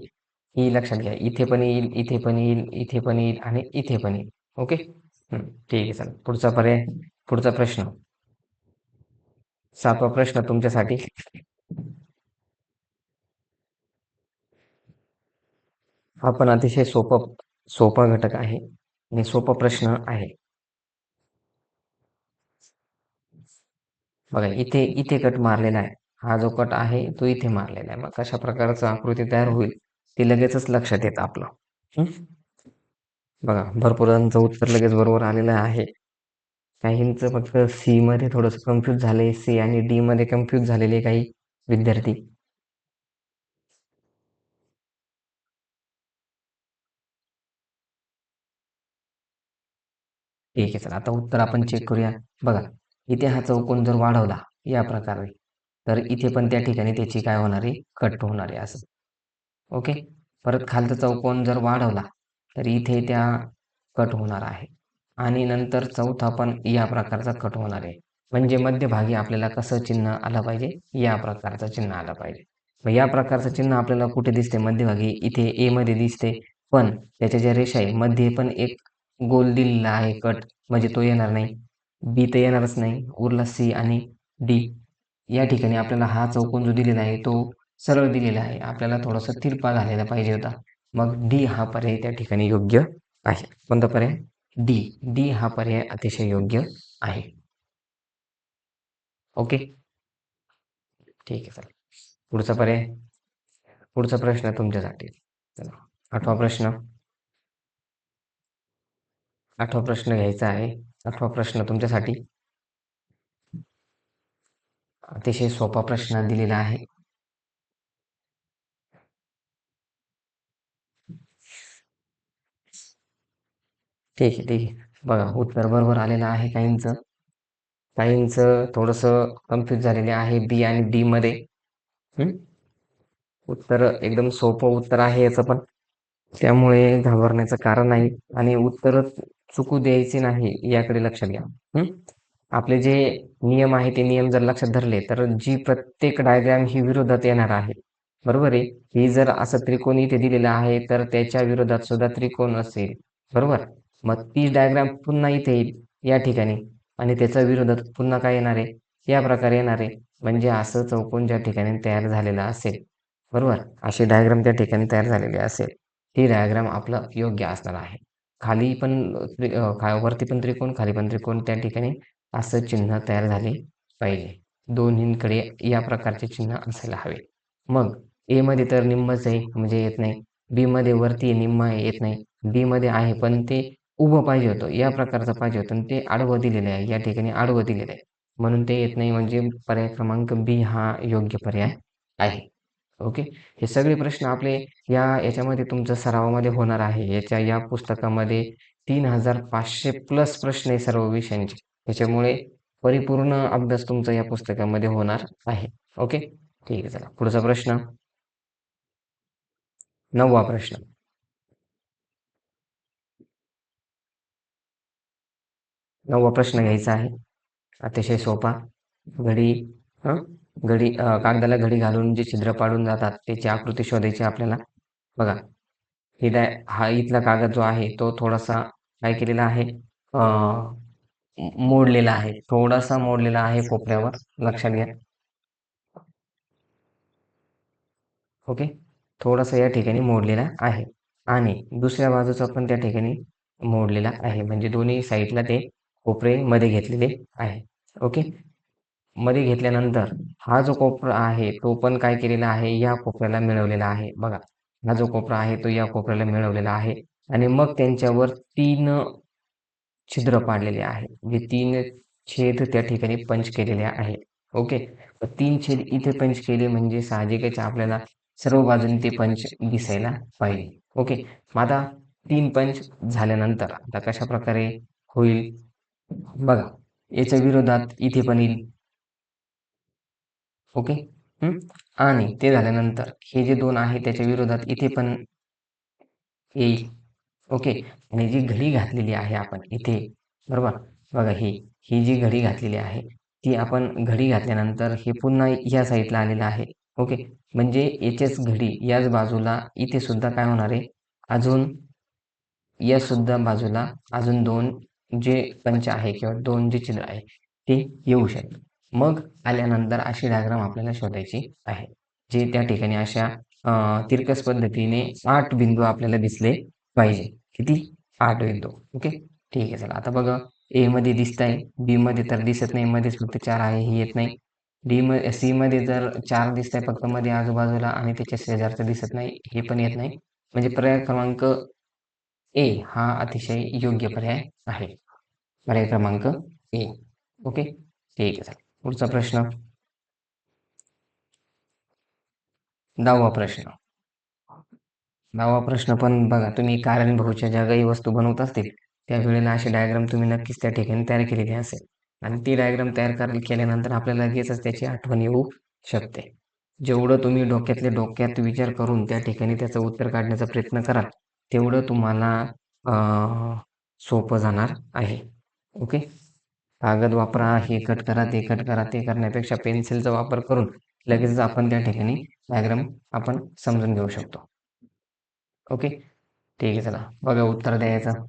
ही लक्षात घ्या. इथे पण येईल, इथे पण येईल, इथे पण येईल आणि इथे पण येईल. ओके. ठीक आहे. चला पुढचा पर्याय, पुढचा प्रश्न. 7वा प्रश्न तुमच्यासाठी. हा पण अतिशय सोपा घटक आहे आणि सोपा प्रश्न आहे. बघा इथे इथे कट मारलेला आहे. हा जो कट आहे तो इथे मारलेला आहे. मग कशा प्रकारचं आकृती तयार होईल ते लगेचच लक्षात येतं आपलं. बघा भरपूर जणांचं उत्तर लगेच बरोबर आलेलं आहे. काहींचं फक्त सी मध्ये थोडंसं कन्फ्यूज झालंय. सी आणि डी मध्ये कन्फ्यूज झालेले काही विद्यार्थी. ठीक आहे. चला आता उत्तर आपण चेक करूया. बघा इथे हा चौकोन जर वाढवला या प्रकारे, तर इथे पण त्या ठिकाणी त्याची काय होणार आहे, कट होणार आहे असं. ओके. परत खालचा चौकोन जर वाढवला तर इथे त्या कट होणार आहे आणि नंतर चौथा पण या प्रकारचा कट होणार आहे. म्हणजे मध्यभागी आपल्याला कसं चिन्ह आलं पाहिजे, या प्रकारचं चिन्ह आलं पाहिजे. मग या प्रकारचं चिन्ह आपल्याला कुठे दिसते? मध्यभागी इथे ए मध्ये दिसते. पण त्याच्या ज्या रेषा आहे मध्ये पण एक गोल दिलेला आहे कट, म्हणजे तो येणार नाही. बी तर येणारच नाही. उरला सी आणि डी. या ठिकाणी आपल्याला हा चौकोन जो दिलेला आहे तो सरळ दिलेला आहे. आपल्याला थोडासा तिरपा झालेला पाहिजे होता. मग डी हा पर्याय त्या ठिकाणी योग्य आहे. कोणता पर्याय? डी. डी हा पर्याय अतिशय योग्य आहे. ओके. ठीक आहे. चला पुढचा पर्याय, पुढचा प्रश्न तुमच्यासाठी. चला 8वा प्रश्न. 8वा प्रश्न घ्यायचा आहे. 8वा प्रश्न तुमच्यासाठी अतिशय सोपा प्रश्न दिलेला आहे. ठीक आहे, ठीक आहे. बघा उत्तर बरोबर आलेलं आहे काहींचं. काहींचं थोडंसं कन्फ्यूज झालेले आहे बी आणि डी मध्ये. हं? उत्तर एकदम सोपं उत्तर आहे याचं पण. त्यामुळे घाबरण्याचं कारण नाही आणि उत्तर चुकू द्यायचे नाही याकडे लक्ष द्या. हं? आपले जे नियम आहे ते नियम जर लक्षात धरले तर जी प्रत्येक डायग्राम ही विरोधात येणार आहे. बरोबर आहे. ही जर असं त्रिकोण इथे दिलेलं आहे तर त्याच्या विरोधात सुद्धा त्रिकोण असेल. बरोबर. मग ती डायग्राम पुन्हा इथे येईल या ठिकाणी आणि त्याच्या विरोधात पुन्हा काय येणार आहे? या प्रकारे येणार आहे. म्हणजे असं चौकोन ज्या ठिकाणी तयार झालेला असेल, बरोबर, अशी डायग्राम त्या ठिकाणी तयार झालेली असेल, ती डायग्राम आपलं योग्य असणार आहे. खाली पण वरती पण त्रिकोण, खाली पण त्रिकोण त्या ठिकाणी असं चिन्ह तयार झाले पाहिजे. दोन्हींकडे या प्रकारचे चिन्ह असायला हवे. मग ए मध्ये तर निम्मच आहे म्हणजे येत नाही. बी मध्ये वरती निम्म आहे येत नाही. डी मध्ये आहे पण ते उभं पाहिजे होतं. या प्रकारचं पाहिजे होतं आणि ते आडवं दिलेलं आहे. या ठिकाणी आडवं दिलेलं आहे. म्हणून ते येत नाही म्हणजे पर्याय क्रमांक बी हा योग्य पर्याय आहे. ओके. हे सगळे प्रश्न आपले याच्यामध्ये तुमचं सरावामध्ये होणार आहे. या पुस्तकामध्ये 3,500 प्लस प्रश्न आहे सर्व विषयांचे. त्याच्यामुळे परिपूर्ण अभ्यास तुमचा या पुस्तकामध्ये होणार आहे. ओके. ठीक आहे. चला पुढचा प्रश्न. 9वा प्रश्न. 9वा प्रश्न घ्यायचा आहे. अतिशय सोपा. घडी हं? कागदाला घडी घालून जे छिद्र पाडून जातात त्याची आकृती शोधायची आपल्याला. बघा, हा इथला कागद जो आहे तो थोडासा काय केलेला आहे, मोडलेला आहे. थोडासा मोडलेला आहे कोपऱ्यावर. लक्षात घ्या. ओके. थोडासा या ठिकाणी मोडलेला आहे आणि दुसऱ्या बाजूचा पण त्या ठिकाणी मोडलेला आहे. म्हणजे दोन्ही साईडला ते कोपरे मध्ये घेतलेले आहे. ओके. मध्ये घेतल्यानंतर हा जो कोपरा आहे तो पण काय केलेला आहे, या कोपऱ्याला मिळवलेला आहे. बघा, हा जो कोपरा आहे तो या कोपऱ्याला मिळवलेला आहे आणि मग त्यांच्यावर 3 छिद्र पाडलेले आहे. जे 3 छेद त्या ठिकाणी पंच केलेले आहे. ओके. 3 छेद इथे पंच केले म्हणजे साहजिकच आपल्याला सर्व बाजूंनी ते पंच दिसायला पाहिजे. ओके. मग आता 3 पंच झाल्यानंतर आता कशाप्रकारे होईल? बघा, याच्या विरोधात इथे पण येईल. ओके. हं. आणि ते झाल्यानंतर हे जे 2 आहे त्याच्या विरोधात इथे पण येईल. ओके. आणि जी घडी घातलेली आहे आपण इथे, बरोबर? बघा ही जी घडी घातलेली आहे, ती आपण घडी घातल्यानंतर हे पुन्हा या साईडला आलेलं आहे. ओके. म्हणजे याचीच घडी याच बाजूला इथे सुद्धा काय होणार आहे, अजून या सुद्धा बाजूला अजून 2 जे पंच आहे किंवा 2 जे छिद्र आहे, ते येऊ शकतात. मग आल्यानंतर अशी डायग्राम आपल्याला शोधायची आहे. जे त्या ठिकाणी अशा तिरकस पद्धतीने 8 बिंदू आपल्याला दिसले पाहिजे. किती? 8 बिंदू. ओके. ठीक आहे. चला आता बघा, ए मध्ये दिसतंय, बी मध्ये तर दिसत नाही. मध्येच फक्त 4 आहे, हे येत नाही. सी मध्ये जर 4 दिसतंय फक्त मध्ये आजूबाजूला आणि त्याच्या शेजारचं दिसत नाही, हे पण येत नाही. म्हणजे पर्याय क्रमांक ए हा अतिशय योग्य पर्याय आहे. पर्याय क्रमांक ए. ओके. ठीक आहे. चला पुढचा प्रश्न. 10वा प्रश्न. 10वा प्रश्न पण बघा, तुम्ही कारणीभूतच्या ज्या काही वस्तू बनवत असतील त्यावेळेला अशी डायग्राम तुम्ही नक्कीच त्या ठिकाणी तयार केलेली असेल आणि ती डायग्राम तयार केल्यानंतर आपल्याला लगेचच त्याची आठवण येऊ शकते. जेवढं तुम्ही डोक्यात विचार करून त्या ठिकाणी त्याचं उत्तर काढण्याचा प्रयत्न कराल, तेवढं तुम्हाला सोपं जाणार आहे. ओके. कागद वापरा, हे कट करा, ते कट करा, ते करण्यापेक्षा पेन्सिलचा वापर करून लगेचच आपण त्या ठिकाणी डायग्राम आपण समजून घेऊ शकतो. ओके. ठीक आहे. चला बघा उत्तर द्यायचं.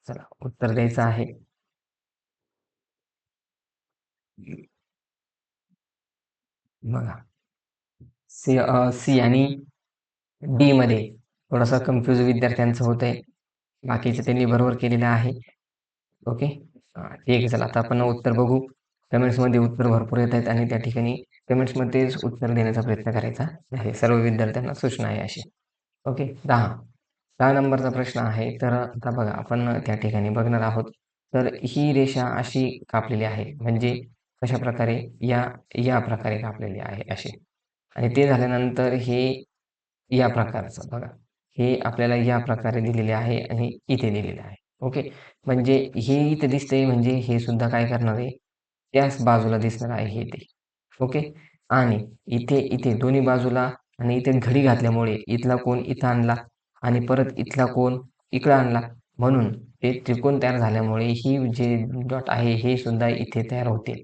चला उत्तर द्यायचं आहे. बघा, सी आणि डी मध्ये थोडासा कन्फ्यूज विद्यार्थ्यांचं होतंय. बाकीचं त्यांनी बरोबर केलेलं आहे. ओके. ठीक आहे. चला आता आपण उत्तर बघू. कमेंट्समध्ये उत्तर भरपूर येत आहेत आणि त्या ठिकाणी कमेंट्समध्येच उत्तर देण्याचा प्रयत्न करायचा आहे. सर्व विद्यार्थ्यांना सूचना आहे अशी. ओके. 10 नंबरचा प्रश्न आहे. तर आता बघा, आपण त्या ठिकाणी बघणार आहोत. तर ही रेषा अशी कापलेली आहे. म्हणजे कशाप्रकारे? या प्रकारे कापलेली आहे अशी. आणि ते झाल्यानंतर हे या प्रकारचं बघा, हे आपल्याला या प्रकारे दिलेले आहे आणि इथे दिलेले आहे. ओके. म्हणजे हे इथे दिसतंय म्हणजे हे सुद्धा काय करणार आहे, त्याच बाजूला दिसणार आहे हे ते. ओके. आणि इथे दोन्ही बाजूला आणि इथे घडी घातल्यामुळे इथला कोन इथं आणला आणि परत इथला कोन इकडं आणला. म्हणून ते त्रिकोण तयार झाल्यामुळे ही जे डॉट आहे हे सुद्धा इथे तयार होतील.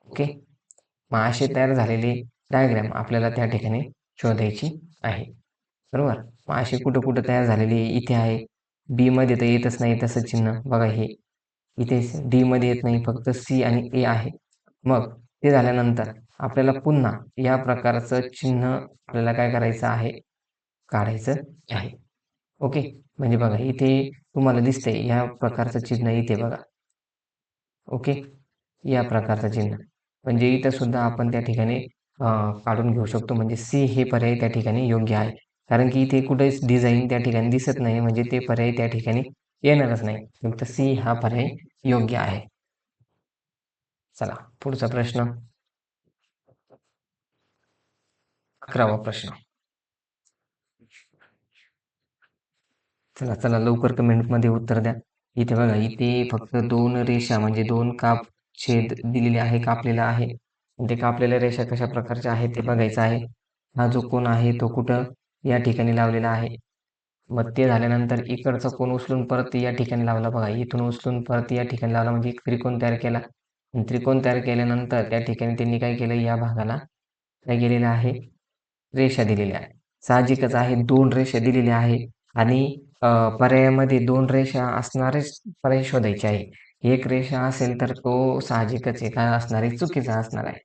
ओके. मग असे तयार झालेले डायग्राम आपल्याला त्या ठिकाणी शोधायची आहे. बरोबर. मग अशी कुठं-कुठं तयार झालेली इथे आहे. बीमध्ये तर येतच नाही तसं चिन्ह बघा हे. इथे डीमध्ये येत नाही फक्त सी आणि ए आहे. मग ते झाल्यानंतर आपल्याला पुन्हा या प्रकारचं चिन्ह आपल्याला काय करायचं आहे, काढायचं आहे. ओके. म्हणजे बघा इथे तुम्हाला दिसतंय या प्रकारचं चिन्ह इथे बघा. ओके. या प्रकारचं चिन्ह. म्हणजे इथं सुद्धा आपण त्या ठिकाणी काढून घेऊ शकतो. म्हणजे सी हे पर्याय त्या ठिकाणी योग्य आहे. कारण की इथे कुठेच डिझाइन त्या ठिकाणी दिसत नाही. म्हणजे ते पर्याय त्या ठिकाणी येणारच नाही. फक्त सी हा पर्याय योग्य आहे. चला पुढचा प्रश्न. 11वा प्रश्न. चला लवकर कमेंटमध्ये उत्तर द्या. इथे बघा इथे फक्त 2 रेषा म्हणजे 2 काप छेद दिलेले आहे, कापलेला आहे. ते कापलेल्या रेषा कशा प्रकारच्या आहेत ते बघायचं आहे. हा जो कोन आहे तो कुठं या ठिकाणी लावलेला आहे. मग ते झाल्यानंतर इकडचा कोन उचलून परत या ठिकाणी लावला बघा. इथून उचलून परत या ठिकाणी लावला म्हणजे एक त्रिकोण तयार केला. त्रिकोण तयार केल्यानंतर त्या ठिकाणी त्यांनी काय केलं या भागाला काय केलेलं आहे, रेषा दिलेल्या आहे. साहजिकच आहे 2 रेषा दिलेल्या आहे आणि पर्यायामध्ये 2 रेषा असणारेच पर्याय शोधायचे आहे. एक रेषा असेल तर तो साहजिकच आहे काय असणार आहे, चुकीचा असणार आहे.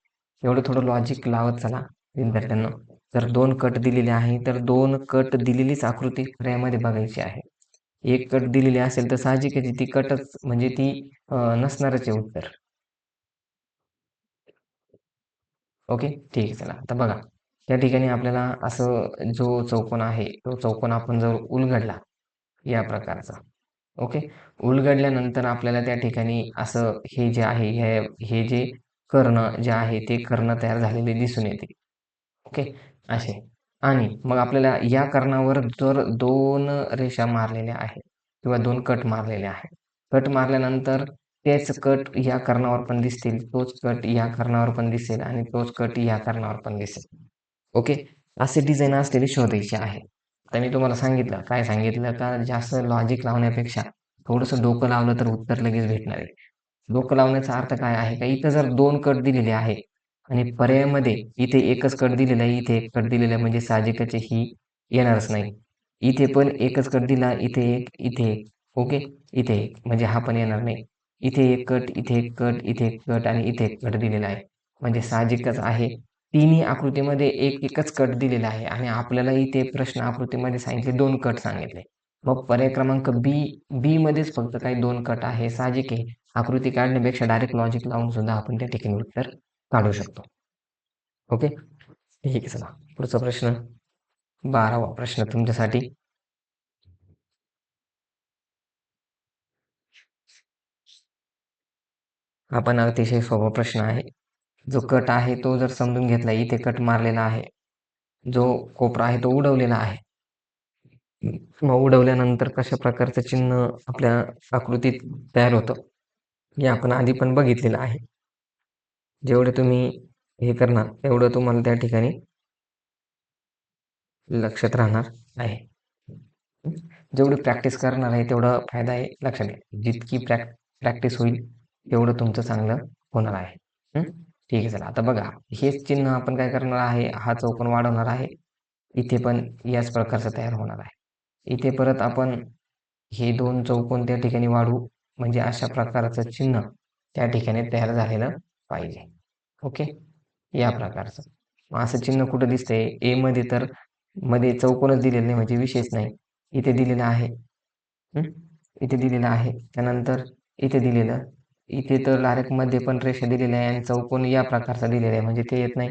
एवढं थोडं लॉजिक लावत चला विद्यार्थ्यांनो. जर 2 कट दिलेले आहे, तर 2 कट दिलेलीच आकृती पर्यायामध्ये बघायची आहे. एक कट दिलेली असेल तर साहजिकच आहे ती कटच म्हणजे ती नसणारच आहे उत्तर. ओके. ठीक आहे. चला आता बघा. त्या ठिकाणी आपल्याला असं जो चौकोन आहे, तो चौकोन आपण जर उलगडला या प्रकारचा. ओके. उलगडल्यानंतर आपल्याला त्या ठिकाणी असं हे जे आहे, हे जे कर्ण जे आहे, ते कर्ण तयार झालेले दिसून येते. ओके. असे. आणि मग आपल्याला या कर्णावर जर 2 रेषा मारलेल्या आहेत किंवा 2 कट मारलेले आहेत. कट मारल्यानंतर तेच कट या कर्णावर पण दिसतील, तोच कट या कर्णावर पण दिसेल आणि तोच कट या कर्णावर पण दिसेल. ओके. असे डिझाइन असलेली शोधायची आहे. आता मी तुम्हाला सांगितलं, काय सांगितलं का जास्त लॉजिक लावण्यापेक्षा थोडंसं डोकं लावलं तर उत्तर लगेच भेटणार आहे. डोकं लावण्याचा अर्थ काय आहे का इथं जर 2 कट दिलेले आहे आणि पर्यायामध्ये इथे एकच कट दिलेला आहे, इथे एक कट दिलेला आहे म्हणजे साहजिकच आहे ही येणारच नाही. इथे पण एकच कट दिला, इथे एक, इथे एक. ओके. इथे एक म्हणजे हा पण येणार नाही. इथे एक कट, इथे एक कट, इथे एक कट आणि इथे एक कट दिलेला आहे. म्हणजे साहजिकच आहे तिन्ही आकृतीमध्ये एकच कट दिलेला आहे आणि आपल्याला इथे प्रश्न आकृतीमध्ये सांगितले 2 कट सांगितले. मग पर्याय क्रमांक बी मध्येच फक्त काही 2 कट आहे. साहजिक आहे. आकृती काढण्यापेक्षा डायरेक्ट लॉजिक लावून सुद्धा आपण त्या ठिकाणी उत्तर काढू शकतो. ओके. ठीक आहे. चला पुढचा प्रश्न. 12वा प्रश्न तुमच्यासाठी. हा पण अतिशय सोपा प्रश्न आहे. जो कट आहे तो जर समजून घेतला, इथे कट मारलेला आहे. जो कोपरा आहे तो उडवलेला आहे. मग उडवल्यानंतर कशा प्रकारचं चिन्ह आपल्या आकृतीत तयार होतं, हे आपण आधी पण बघितलेलं आहे. जेवढे तुम्ही हे करणार, तेवढं तुम्हाला त्या ठिकाणी लक्षात राहणार आहे. जेवढी प्रॅक्टिस करणार आहे, तेवढा फायदा आहे. लक्षात घ्या. जितकी प्रॅक्टिस होईल, तेवढं तुमचं चांगलं होणार आहे. ठीक आहे. चला आता बघा, हेच चिन्ह आपण काय करणार आहे, हा चौकोन वाढवणार आहे. इथे पण याच प्रकारचं तयार होणार आहे. इथे परत आपण हे 2 चौकोन त्या ठिकाणी वाढवू, म्हणजे अशा प्रकारचं चिन्ह त्या ठिकाणी तयार झालेलं पाहिजे. ओके. या प्रकारचं. मग असं चिन्ह कुठं दिसतंय? एमध्ये तर मध्ये चौकोनच दिलेला नाही म्हणजे विषयच नाही. इथे दिलेलं आहे. इथे दिलेलं आहे. त्यानंतर इथे दिलेलं. इथे तर डायरेक्ट मध्ये पण रेषा दिलेल्या आहे आणि चौकोन या प्रकारचा दिलेला आहे म्हणजे ते येत नाही.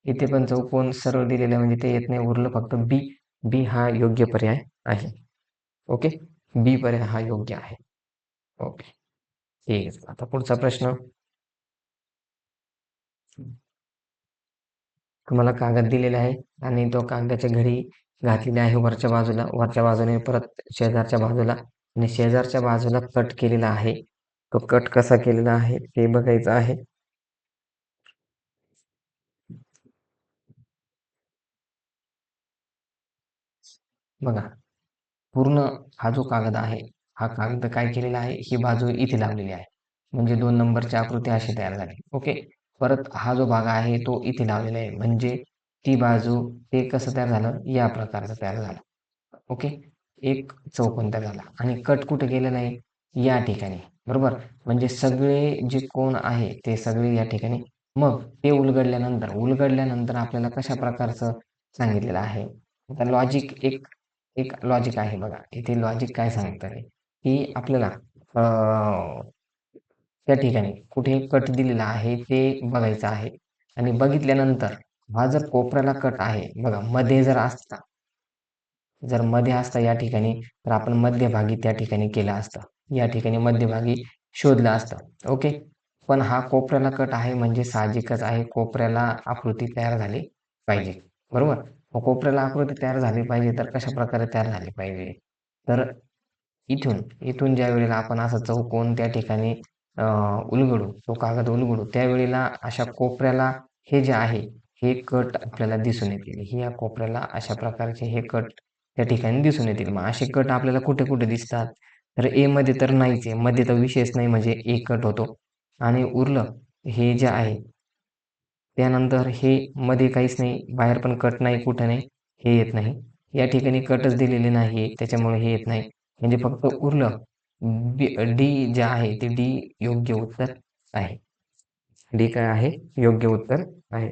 इथे पण चौकोन सरळ दिलेला आहे म्हणजे ते येत नाही. उरलं फक्त बी. बी हा योग्य पर्याय आहे. ओके. बी पर्याय हा योग्य आहे. ओके. ठीक आहे. आता पुढचा प्रश्न. तुम्हाला कागद दिलेला आहे आणि तो कागदाच्या घडी घातलेली आहे वरच्या बाजूला. वरच्या बाजूने परत शेजारच्या बाजूला आणि शेजारच्या बाजूला कट केलेला आहे. तो कट कसा केलेला आहे ते बघायचं आहे. बघा, पूर्ण हा जो कागद आहे, हा कागद काय केलेला आहे, ही बाजू इथे लावलेली आहे. म्हणजे 2 नंबरची आकृती अशी तयार झाली. ओके. परत हा जो भाग आहे तो इथे लावलेला आहे. म्हणजे ती बाजू ते कसं तयार झालं, या प्रकारचं तयार झालं. ओके. एक चौकोन तयार झाला आणि कट कुठे गेलेला आहे, या ठिकाणी. बरोबर. म्हणजे सगळे जे कोन आहे ते सगळे या ठिकाणी. मग ते उलगडल्यानंतर आपल्याला कशा प्रकारचं सांगितलेलं आहे. आता लॉजिक एक एक लॉजिक आहे बघा. इथे लॉजिक काय सांगतंय, की आपल्याला त्या ठिकाणी कुठे कट दिलेला आहे ते बघायचं आहे आणि बघितल्यानंतर हा जर कोपऱ्याला कट आहे बघा, मध्ये जर असता, जर मध्ये असता या ठिकाणी, तर आपण मध्यभागी त्या ठिकाणी केलं असतं. या ठिकाणी मध्यभागी शोधलं असतं. ओके. पण हा कोपऱ्याला कट आहे म्हणजे साहजिकच आहे कोपऱ्याला आकृती तयार झाली पाहिजे. बरोबर. मग कोपऱ्याला आकृती तयार झाली पाहिजे तर कशा प्रकारे तयार झाली पाहिजे, तर इथून इथून ज्या वेळेला आपण असा चौकोन त्या ठिकाणी उलगडू, तो कागद उलगडू, त्यावेळेला अशा कोपऱ्याला हे जे आहे, हे कट आपल्याला दिसून येतील. ही या कोपऱ्याला अशा प्रकारचे हे कट त्या ठिकाणी दिसून येतील. मग असे कट आपल्याला कुठे-कुठे दिसतात? तर ए मध्ये तर नाहीच आहे. मध्ये तर विषयच नाही म्हणजे ए कट होतो आणि उरलं हे जे आहे, त्यानंतर हे मध्ये काहीच नाही, बाहेर पण कट नाही, कुठं नाही, हे येत नाही. या ठिकाणी कटच दिलेले नाही त्याच्यामुळे हे येत नाही. म्हणजे फक्त उरलं डी जे आहे ते डी योग्य उत्तर आहे. डी काय आहे? योग्य उत्तर आहे.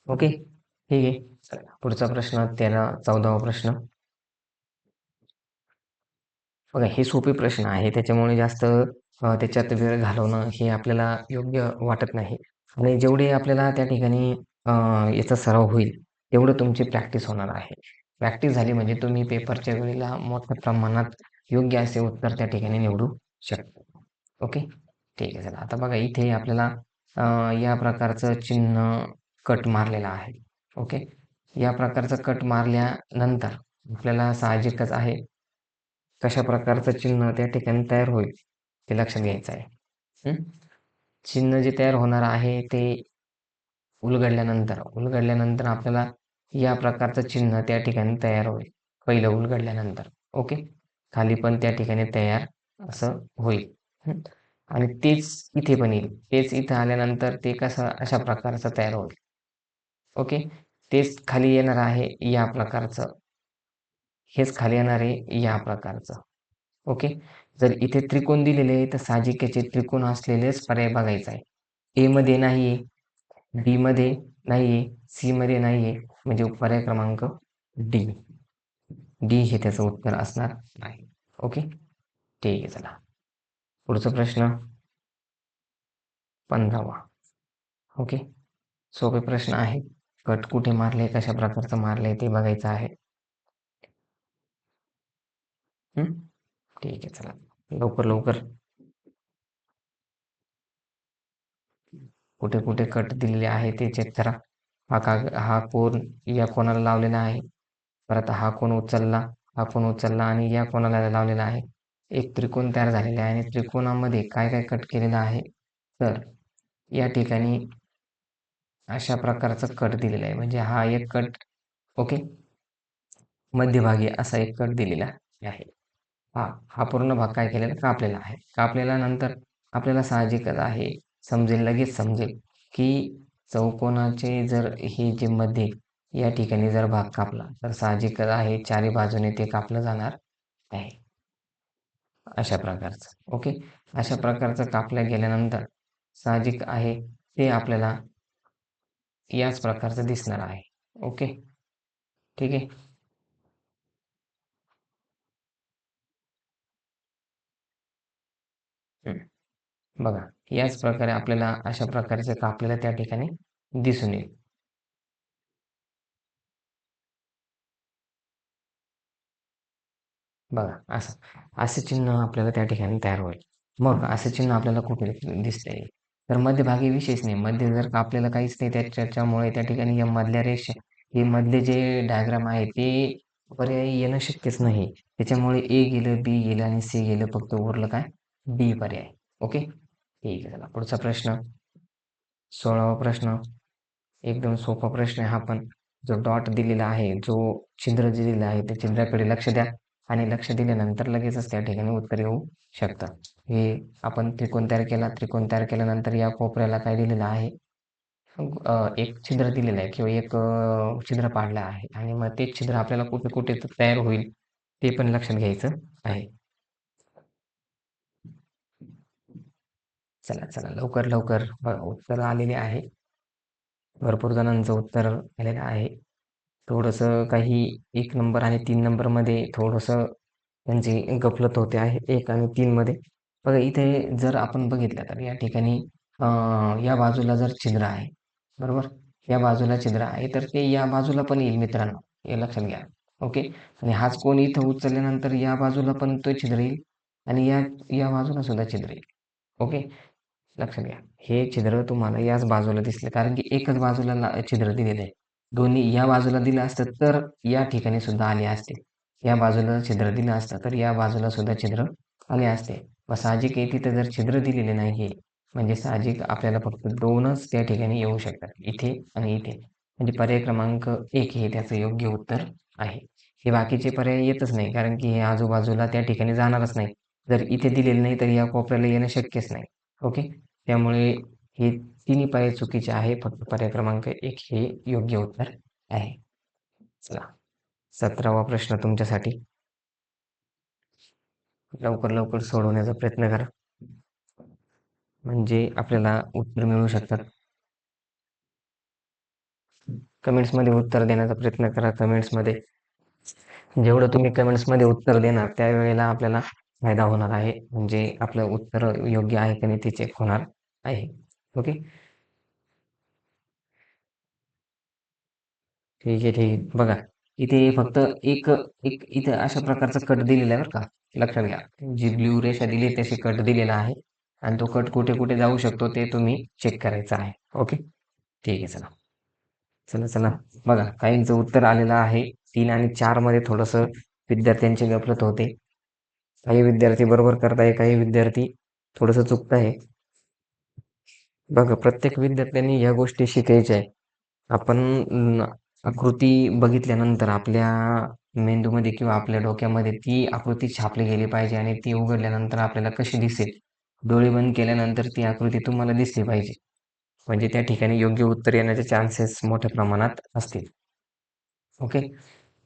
ओके. ठीक आहे. चला पुढचा प्रश्न 14वा प्रश्न. बघा हे सोपे प्रश्न आहे त्याच्यामुळे जास्त त्याच्यात वेळ घालवणं हे आपल्याला योग्य वाटत नाही आणि जेवढे आपल्याला त्या ठिकाणी याचा सराव होईल तेवढं तुमची प्रॅक्टिस होणार आहे. प्रॅक्टिस झाली म्हणजे तुम्ही पेपरच्या वेळेला मोठ्या प्रमाणात योग्य असे उत्तर त्या ठिकाणी निवडू शकता. ओके. ठीक आहे. चला आता बघा इथे आपल्याला या प्रकारचं चिन्ह कट मारलेलं आहे. ओके. या प्रकारचं कट मारल्यानंतर आपल्याला साहजिकच आहे कशा प्रकारचं चिन्ह त्या ठिकाणी तयार होईल ते लक्षात घ्यायचं आहे. हं? चिन्ह जे तयार होणार आहे ते उलगडल्यानंतर आपल्याला या प्रकारचं चिन्ह त्या ठिकाणी तयार होईल. पहिलं उलगडल्यानंतर. ओके. खाली पण त्या ठिकाणी तयार असं होईल. हं. आणि तेच इथे पण येईल. तेच इथं आल्यानंतर ते कसं अशा प्रकारचं तयार होईल. ओके. तेच खाली येणार आहे या प्रकारचं. हेच खाली येणार आहे या प्रकारचं. ओके. जर इथे त्रिकोण दिलेले आहे तर साहजिक याचे त्रिकोण असलेलेच पर्याय बघायचा आहे. ए मध्ये नाहीये, बी मध्ये नाहीये, सी मध्ये नाहीये म्हणजे पर्याय क्रमांक डी. डी हे त्याचं उत्तर असणार आहे. ओके. ठीक आहे. चला पुढचा प्रश्न 15वा. ओके. सोपे प्रश्न आहे. कट कुठे मारले, कशा प्रकारचं मारले ते बघायचं आहे. हं? ठीक आहे. चला लवकर लवकर. कुठे कुठे कट दिलेले आहे ते चेक करा. हा कोन या कोणाला लावलेला आहे. परत हा कोन उचलला, हा कोन उचलला आणि या कोणाला लावलेला आहे. एक त्रिकोण तयार झालेला आहे आणि त्रिकोणामध्ये काय काय कट केलेलं आहे, तर या ठिकाणी अशा प्रकारचा कट दिलेला आहे. म्हणजे हा एक कट. ओके. मध्यभागी असा एक कट दिलेला आहे. हा पूर्ण भाग काय केलेला कापलेला आहे. कापलेला नंतर आपल्याला साहजिकच आहे, लगेच समजेल की चौकोनाचे जर हे जे मध्ये या ठिकाणी जर भाग कापला तर साहजिकच आहे चारी बाजूने ते कापलं जाणार आहे. अशा प्रकारचं. ओके. अशा प्रकारचं कापल्या गेल्यानंतर साहजिक आहे ते आपल्याला याच प्रकारचं दिसणार आहे. ओके. ठीक आहे. हं. बघा याच प्रकारे आपल्याला अशा प्रकारचे कापलेलं त्या ठिकाणी दिसून येईल. बघा असं चिन्ह आपल्याला त्या ठिकाणी तयार होईल. मग असं चिन्ह आपल्याला कुठे दिसतंय, तर मध्यभागी विशेष नाही. मध्ये जर का आपल्याला काहीच नाही त्याच्यामुळे त्या ठिकाणी या मधल्या रेषा, हे मधले जे डायग्राम आहे ते पर्यायी येणं शक्यच नाही. त्याच्यामुळे ए गेलं, बी गेलं आणि सी गेलं. फक्त उरलं काय? डी पर्याय. ओके. ठीक आहे. चला पुढचा प्रश्न. 16वा प्रश्न. एकदम सोपा प्रश्न आहे हा पण. जो डॉट दिलेला आहे, जो छिद्र दिलेलं आहे, त्या छिद्राकडे लक्ष द्या आणि लक्ष दिल्यानंतर लगेचच त्या ठिकाणी उत्तर येऊ शकतं. हे आपण त्रिकोण तयार केला. त्रिकोण तयार केल्यानंतर या कोपऱ्याला काय दिलेलं आहे? एक छिद्र दिलेलं आहे किंवा एक छिद्र पाडलं आहे आणि मग ते छिद्र आपल्याला कुठे-कुठे तयार होईल, ते पण लक्षात घ्यायचं आहे. चला, चला लवकर बघा उत्तरं आलेली आहे. भरपूर जणांचं उत्तर आलेलं आहे. थोडंसं काही 1 नंबर आणि 3 नंबरमध्ये थोडंसं त्यांची गफलत होते आहे 1 आणि 3 मध्ये. बघा इथे जर आपण बघितलं तर या ठिकाणी अ, या बाजूला जर छिद्र आहे, बरोबर? या बाजूला छिद्र आहे, तर ते या बाजूला पण येईल मित्रांनो, हे लक्षात घ्या. ओके. आणि हाच कोन इथं उचलल्यानंतर या बाजूला पण तो छिद्र येईल आणि या या बाजूला सुद्धा छिद्र येईल. ओके. लक्षात घ्या. हे छिद्र तुम्हाला याच बाजूला दिसलं कारण की एकच बाजूला छिद्र दिलेलं आहे. दोन्ही या बाजूला दिलं असतं तर या ठिकाणी सुद्धा आले असते. या बाजूला छिद्र दिलं असतं तर या बाजूला सुद्धा छिद्र आले असते. मग साहजिक आहे तिथं जर छिद्र दिलेले नाहीये, म्हणजे साहजिक आपल्याला फक्त 2च त्या ठिकाणी येऊ शकतात. इथे आणि इथे. म्हणजे पर्याय क्रमांक 1 हे त्याचं योग्य उत्तर आहे. हे बाकीचे पर्याय येतच नाही कारण की हे आजूबाजूला त्या ठिकाणी जाणारच नाही. जर इथे दिलेलं नाही तर या कोपऱ्याला येणं शक्यच नाही. ओके. त्यामुळे हे तिन्ही पर्याय चुकीचे आहे. फक्त पर्याय क्रमांक 1 हे योग्य उत्तर आहे. चला 17वा प्रश्न तुमच्यासाठी. लवकर सोडवण्याचा प्रयत्न करा. म्हणजे आपल्याला उत्तर मिळू शकतात. कमेंट्समध्ये उत्तर देण्याचा प्रयत्न करा. कमेंट्समध्ये जेवढं तुम्ही कमेंट्समध्ये उत्तर देणार त्यावेळेला आपल्याला फायदा होणार आहे. म्हणजे आपलं उत्तर योग्य आहे की नाही ते चेक होणार आहे. ओके. ठीक आहे, ठीक आहे. बघा, इथे फक्त एक एक इथे अशा प्रकारचा कट दिलेला आहे बरं का. लक्षात घ्या. जी ब्लू रेषा दिली आहे तशी कट दिलेला आहे आणि तो कट कुठे-कुठे जाऊ शकतो ते तुम्ही चेक करायचं आहे. ओके. ठीक आहे. चला. चला. बघा, काहींचं उत्तर आलेलं आहे 3 आणि 4 मध्ये थोडंसं विद्यार्थ्यांची गफलत होते. काही विद्यार्थी बरोबर करताय, काही विद्यार्थी थोडंसं चुकताय. बघा, प्रत्येक विद्यार्थ्यांनी ह्या गोष्टी शिकायच्या आहे. आपण आकृती बघितल्यानंतर आपल्या मेंदूमध्ये किंवा आपल्या डोक्यामध्ये ती आकृती छापली गेली पाहिजे आणि ती उघडल्यानंतर आपल्याला कशी दिसेल? डोळे बंद केल्यानंतर ती आकृती तुम्हाला दिसली पाहिजे. म्हणजे त्या ठिकाणी योग्य उत्तर येण्याचे चान्सेस मोठ्या प्रमाणात असतील. ओके.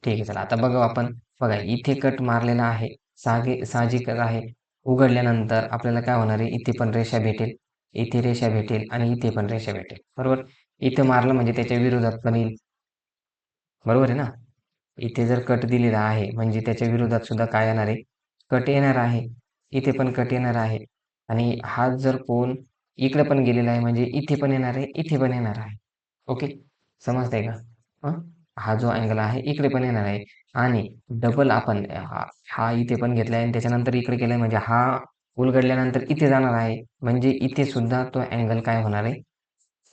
ठीक आहे. चला आता बघू आपण. बघा इथे कट मारलेला आहे. साहजिकच आहे. उघडल्यानंतर आपल्याला काय होणार आहे? इथे पण रेषा भेटेल, इथे रेषा भेटेल आणि इथे पण रेषा भेटेल. बरोबर? इथं मारलं म्हणजे त्याच्या विरोधात पण येईल. बरोबर आहे ना? इथे जर कट दिलेला आहे म्हणजे त्याच्या विरोधात सुद्धा काय येणार आहे? कट येणार आहे. इथे पण कट येणार आहे आणि हा जर कोन इकडे पण गेलेला आहे म्हणजे इथे पण येणार आहे, इथे पण येणार आहे. ओके. समजतंय का? हं. हा जो अँगल आहे इकडे पण येणार आहे आणि डबल आपण हा इथे पण घेतलाय आणि त्याच्यानंतर इकडे केलाय म्हणजे हा उलगडल्यानंतर इथे जाणार आहे. म्हणजे इथे सुद्धा तो अँगल काय होणार आहे?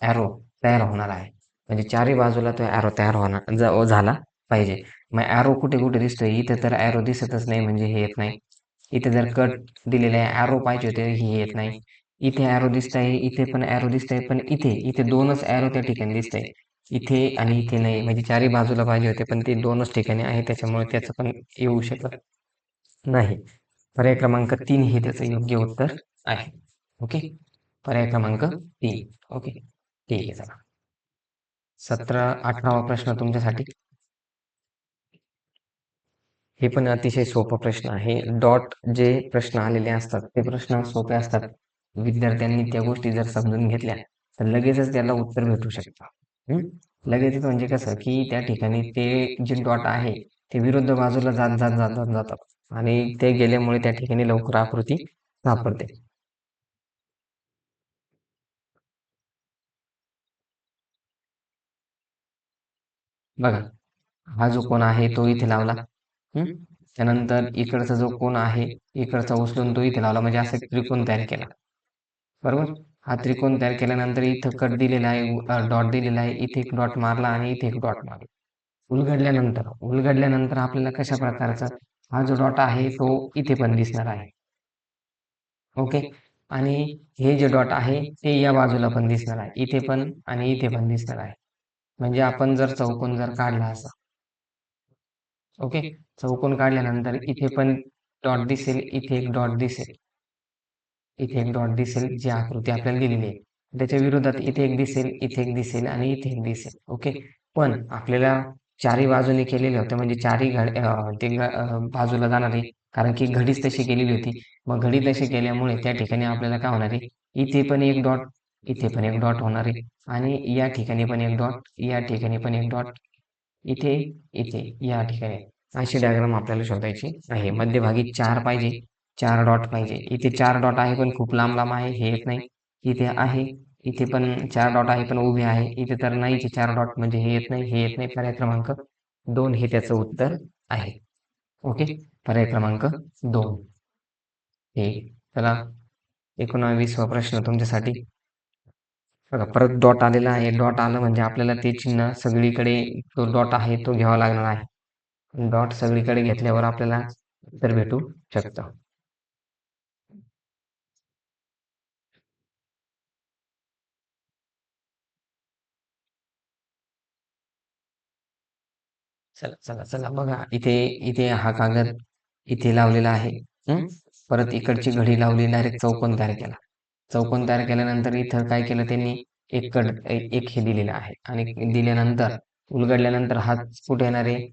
एरो तयार होणार आहे. म्हणजे चारही बाजूला तो एरो तयार होणार झाला पाहिजे. मग एरो कुठे-कुठे दिसतोय? इथे तर एरो दिसतच नाही म्हणजे हे येत नाही. इथे जर कट दिलेले आहे, एरो पाहिजे होते, हे येत नाही. इथे एरो दिसतंय, इथे पण एरो दिसतंय, पण इथे 2च एरो त्या ठिकाणी दिसतंय. इथे आणि इथे नाही. म्हणजे चारही बाजूला पाहिजे होते, पण ते 2च ठिकाणी आहे. त्याच्यामुळे त्याचं पण येऊ शकत नाही. पर्याय क्रमांक 3 हे त्याचं योग्य उत्तर आहे. ओके. पर्याय क्रमांक 3. ओके. ठीक आहे. चला. 18वा प्रश्न तुमच्यासाठी. हे पण अतिशय सोपा प्रश्न आहे. डॉट जे प्रश्न आलेले असतात, ते प्रश्न सोपे असतात. विद्यार्थ्यांनी त्या गोष्टी जर समजून घेतल्या, तर लगेचच त्याला उत्तर भेटू शकतं. हं. लगेचच म्हणजे कसं, की त्या ठिकाणी ते जे डॉट आहे, ते विरुद्ध बाजूला जातात आणि ते गेल्यामुळे त्या ठिकाणी लवकर आकृती सापडते. बघा, हा जो कोन आहे तो इथे लावला. हं. त्यानंतर इकडचा जो कोन आहे, इकडचा उचलून तो इथे लावला म्हणजे असा एक त्रिकोण तयार केला. बरोबर? हा त्रिकोण तयार केल्यानंतर इथं कट दिलेला आहे, डॉट दिलेला आहे. इथे एक डॉट मारला आणि इथे एक डॉट मारला. उलगडल्यानंतर आपल्याला कशा प्रकारचा हा जो डॉट आहे तो इथे पण दिसणार आहे. ओके. आणि हे जे डॉट आहे ते या बाजूला पण दिसणार आहे. इथे पण आणि इथे पण दिसणार आहे. म्हणजे आपण जर चौकोन जर काढला असा, ओके. चौकोन काढल्यानंतर इथे पण डॉट दिसेल, इथे एक डॉट दिसेल, इथे एक डॉट दिसेल, जी आकृती आपल्याला दिलेली आहे. त्याच्या विरोधात इथे एक दिसेल, इथे एक दिसेल आणि इथे एक दिसेल. ओके. पण आपल्याला चारही बाजूने केलेले होते म्हणजे बाजूला जाणार आहे. कारण की घडीच तशी केलेली होती. मग घडी तशी केल्यामुळे त्या ठिकाणी आपल्याला काय होणार आहे, इथे पण एक डॉट, इथे पण एक डॉट होणार आहे आणि या ठिकाणी पण एक डॉट, या ठिकाणी पण एक डॉट, इथे, इथे, या ठिकाणी. अशी डायग्राम आपल्याला शोधायची आहे. मध्यभागी 4 पाहिजे, 4 डॉट पाहिजे. इथे 4 डॉट आहे पण खूप लांब-लांब आहे, हे येत नाही. इथे आहे, इथे पण 4 डॉट आहे पण उभे आहे. इथे तर नाहीच 4 डॉट म्हणजे हे येत नाही, हे येत नाही. पर्याय क्रमांक 2 हे त्याचं उत्तर आहे. ओके. पर्याय क्रमांक 2 हे. चला 19वा प्रश्न तुमच्यासाठी. बघा परत डॉट आलेला आहे. डॉट आलं म्हणजे आपल्याला ते चिन्ह सगळीकडे जो डॉट आहे तो घ्यावा लागणार आहे. डॉट सगळीकडे घेतल्यावर आपल्याला उत्तर भेटू शकतं. चला, चला, चला बघा इथे इथे हा कागद इथे लावलेला आहे. हं. परत इकडची घडी लावली, डायरेक्ट चौकोन तयार केला. चौकोन तयार केल्यानंतर इथं काय केलं त्यांनी एक हे दिलेलं आहे आणि दिल्यानंतर उलगडल्यानंतर हात कुठे येणार आहे?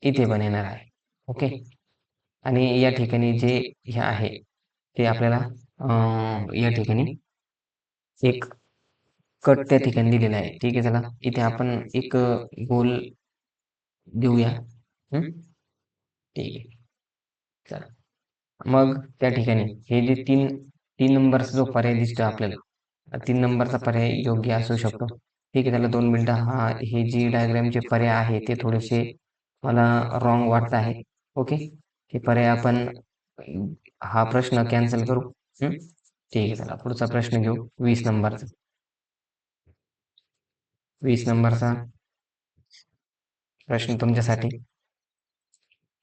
इथे पण येणार आहे. ओके. आणि या ठिकाणी जे हे आहे ते आपल्याला या ठिकाणी एक कट त्या ठिकाणी दिलेला आहे. ठीक आहे चला. इथे आपण एक गोल देऊया. हं. ठीक आहे. चला. मग त्या ठिकाणी हे जे 3 नंबरचा जो पर्याय दिसतो आपल्याला, 3 नंबरचा पर्याय योग्य असू शकतो. ठीक आहे. त्याला 2 मिनिटं हे जी डायग्रामचे पर्याय आहे ते थोडेसे मला रॉंग वाटत आहे. ओके. हे पर्याय आपण हा प्रश्न कॅन्सल करू. हं. ठीक आहे. चला पुढचा प्रश्न घेऊ 20 नंबरचा. 20 नंबरचा प्रश्न तुमच्यासाठी.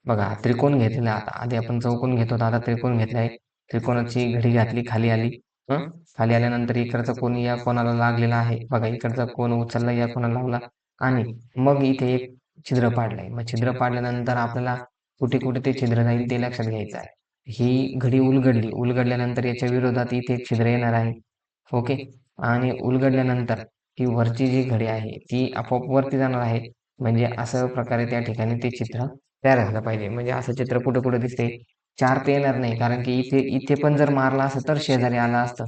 बघा त्रिकोण घेतलेला आता. आधी आपण चौकोन घेत होतो, आता त्रिकोण घेतलाय. त्रिकोणाची घडी घातली, खाली आली. हं. खाली आल्यानंतर इकडचा कोन या कोणाला लागलेला आहे. बघा इकडचा कोन उचलला, या कोणाला लावला आणि मग इथे एक छिद्र पाडलंय. मग छिद्र पाडल्यानंतर आपल्याला कुठे-कुठे ते छिद्र जाईल ते लक्षात घ्यायचं आहे. ही घडी उलगडली. उलगडल्यानंतर याच्या विरोधात इथे एक छिद्र येणार आहे. ओके. आणि उलगडल्यानंतर ही वरची जी घडी आहे, ती आपोआप वरती जाणार आहे. म्हणजे असं प्रकारे त्या ठिकाणी ते चित्र तयार झालं पाहिजे. म्हणजे असं चित्र कुठे-कुठे दिसते. 4 तर येणार नाही कारण की इथे इथे पण जर मारला असतं तर शेजारी आलं असतं.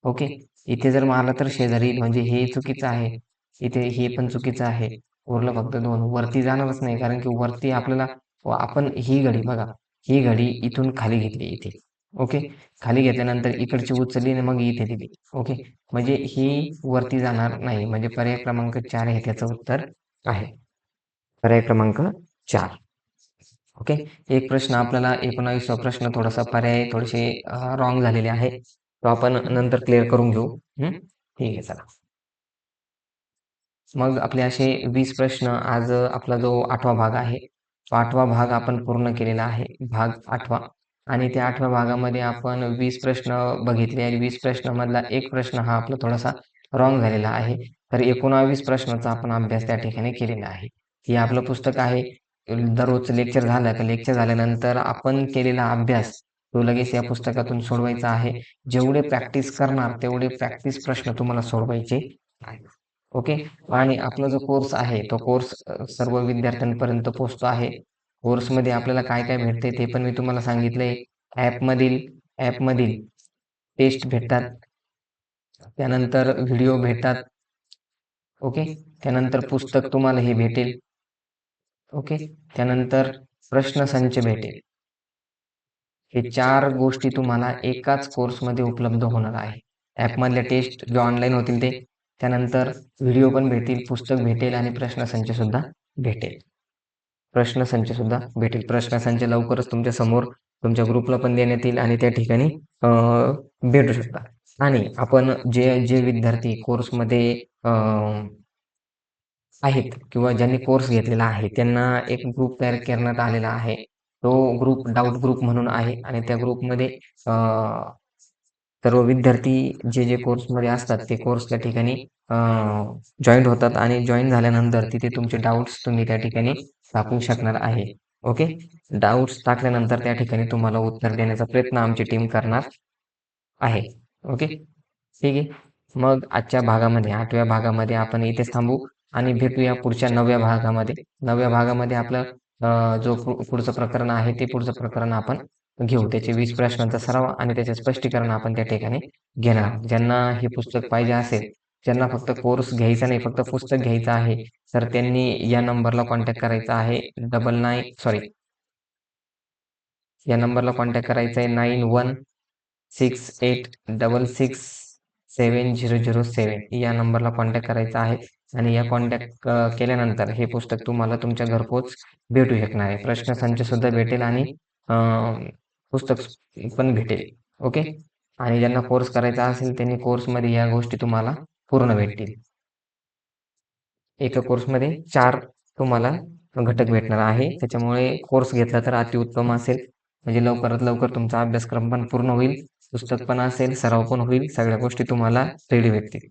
ओके. इथे जर मारलं तर शेजारी येईल म्हणजे हे चुकीचं आहे. इथे हे पण चुकीचं आहे. उरलं फक्त 2. वरती जाणारच नाही कारण की वरती आपल्याला आपण ही घडी बघा, ही घडी इथून खाली घेतली इथे. ओके. खाली घेतल्यानंतर इकडची उचलली आणि मग इथे दिली. ओके. म्हणजे ही वरती जाणार नाही. म्हणजे पर्याय क्रमांक 4 हे त्याचं उत्तर आहे. पर्याय क्रमांक 4. ओके. एक प्रश्न आपल्याला 19वा प्रश्न थोडासा पर्याय थोडेसे रॉंग झालेले आहे. तो आपण नंतर क्लिअर करून घेऊ. हं. ठीक आहे चला. मग आपले असे 20 प्रश्न आज आपला जो 8वा भाग आहे, तो 8वा भाग आपण पूर्ण केलेला आहे. भाग 8वा आणि त्या 8व्या भागामध्ये आपण 20 प्रश्न बघितले आणि 20 प्रश्नामधला एक प्रश्न हा आपला थोडासा रॉंग झालेला आहे. तर 19 प्रश्नाचा आपण अभ्यास त्या ठिकाणी केलेला आहे. हे आपलं पुस्तक आहे. दररोजचं लेक्चर झालं का लेक्चर झाल्यानंतर आपण केलेला अभ्यास तो लगेच या पुस्तकातून सोडवायचा आहे. जेवढे प्रॅक्टिस करणार तेवढे प्रॅक्टिस प्रश्न तुम्हाला सोडवायचे आहेत. ओके. आणि आपला जो कोर्स आहे तो कोर्स सर्व विद्यार्थ्यांपर्यंत पोहोचतो आहे. कोर्समध्ये आपल्याला काय-काय भेटते ते पण मी तुम्हाला सांगितलंय. ॲपमधील ॲपमधील टेस्ट भेटतात. त्यानंतर व्हिडिओ भेटतात. ओके. त्यानंतर पुस्तक तुम्हाला हे भेटेल. ओके. त्यानंतर प्रश्नसंच भेटेल. हे 4 गोष्टी तुम्हाला एकाच कोर्समध्ये उपलब्ध होणार आहे. ॲपमधल्या टेस्ट जे ऑनलाईन होतील ते, त्यानंतर व्हिडिओ पण भेटेल, पुस्तक भेटेल आणि प्रश्नसंचसुद्धा भेटेल. प्रश्नसंचसुद्धा भेटेल. प्रश्नसंच लवकरच तुमच्या समोर तुमच्या ग्रुपला पण देण्यात येईल आणि त्या ठिकाणी भेटू शकतात. आणि आपण जे जे विद्यार्थी कोर्समध्ये आहेत किंवा ज्यांनी कोर्स घेतलेला आहे त्यांना एक ग्रुप तयार करण्यात आलेला आहे. तो ग्रुप डाउट ग्रुप म्हणून आहे आणि त्या ग्रुपमध्ये सर्व विद्यार्थी जे कोर्समध्ये असतात ते कोर्स त्या ठिकाणी जॉइंट होतात आणि जॉइन झाल्यानंतर तिथे तुमचे डाउट्स तुम्ही त्या ठिकाणी टाकू शकणार आहे. ओके. डाउट्स टाकल्यानंतर त्या ठिकाणी तुम्हाला उत्तर देण्याचा प्रयत्न आमची टीम करणार आहे. ओके. ठीक आहे. मग आजच्या भागामध्ये 8व्या भागामध्ये आपण इथेच थांबू आणि भेटूया पुढच्या 9व्या भागामध्ये. 9व्या भागामध्ये आपलं जो पुढचं प्रकरण आहे ते पुढचं प्रकरण आपण घेऊ. त्याचे 20 प्रश्नांचा सराव आणि त्याचे स्पष्टीकरण आपण त्या ठिकाणी घेणार आहोत. ज्यांना हे पुस्तक पाहिजे असेल, ज्यांना फक्त कोर्स घ्यायचा नाही, फक्त पुस्तक घ्यायचं आहे, तर त्यांनी या नंबरला कॉन्टॅक्ट करायचा आहे. 99 सॉरी या नंबरला कॉन्टॅक्ट करायचा आहे 9168667007 या नंबरला कॉन्टॅक्ट करायचा आहे आणि या कॉन्टॅक्ट केल्यानंतर हे पुस्तक तुम्हाला तुमच्या घरपोच भेटू शकणार आहे. प्रश्नसंच सुद्धा भेटेल आणि पुस्तक पण भेटेल. ओके. आणि ज्यांना कोर्स करायचा असेल त्यांनी कोर्समध्ये या गोष्टी तुम्हाला पूर्ण भेटतील. एका कोर्समध्ये 4 तुम्हाला घटक भेटणार आहे. त्याच्यामुळे कोर्स घेतला तर अतिउत्तम असेल. म्हणजे लवकरात लवकर तुमचा अभ्यासक्रम पण पूर्ण होईल. पुस्तक पण असेल, सराव पण होईल. सगळ्या गोष्टी तुम्हाला रेडी भेटतील.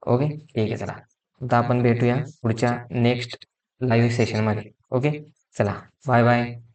ओके. ठीक आहे. चला. आता आपण भेटूया पुढच्या नेक्स्ट लाईव्ह सेशनमध्ये. ओके. चला. Bye bye.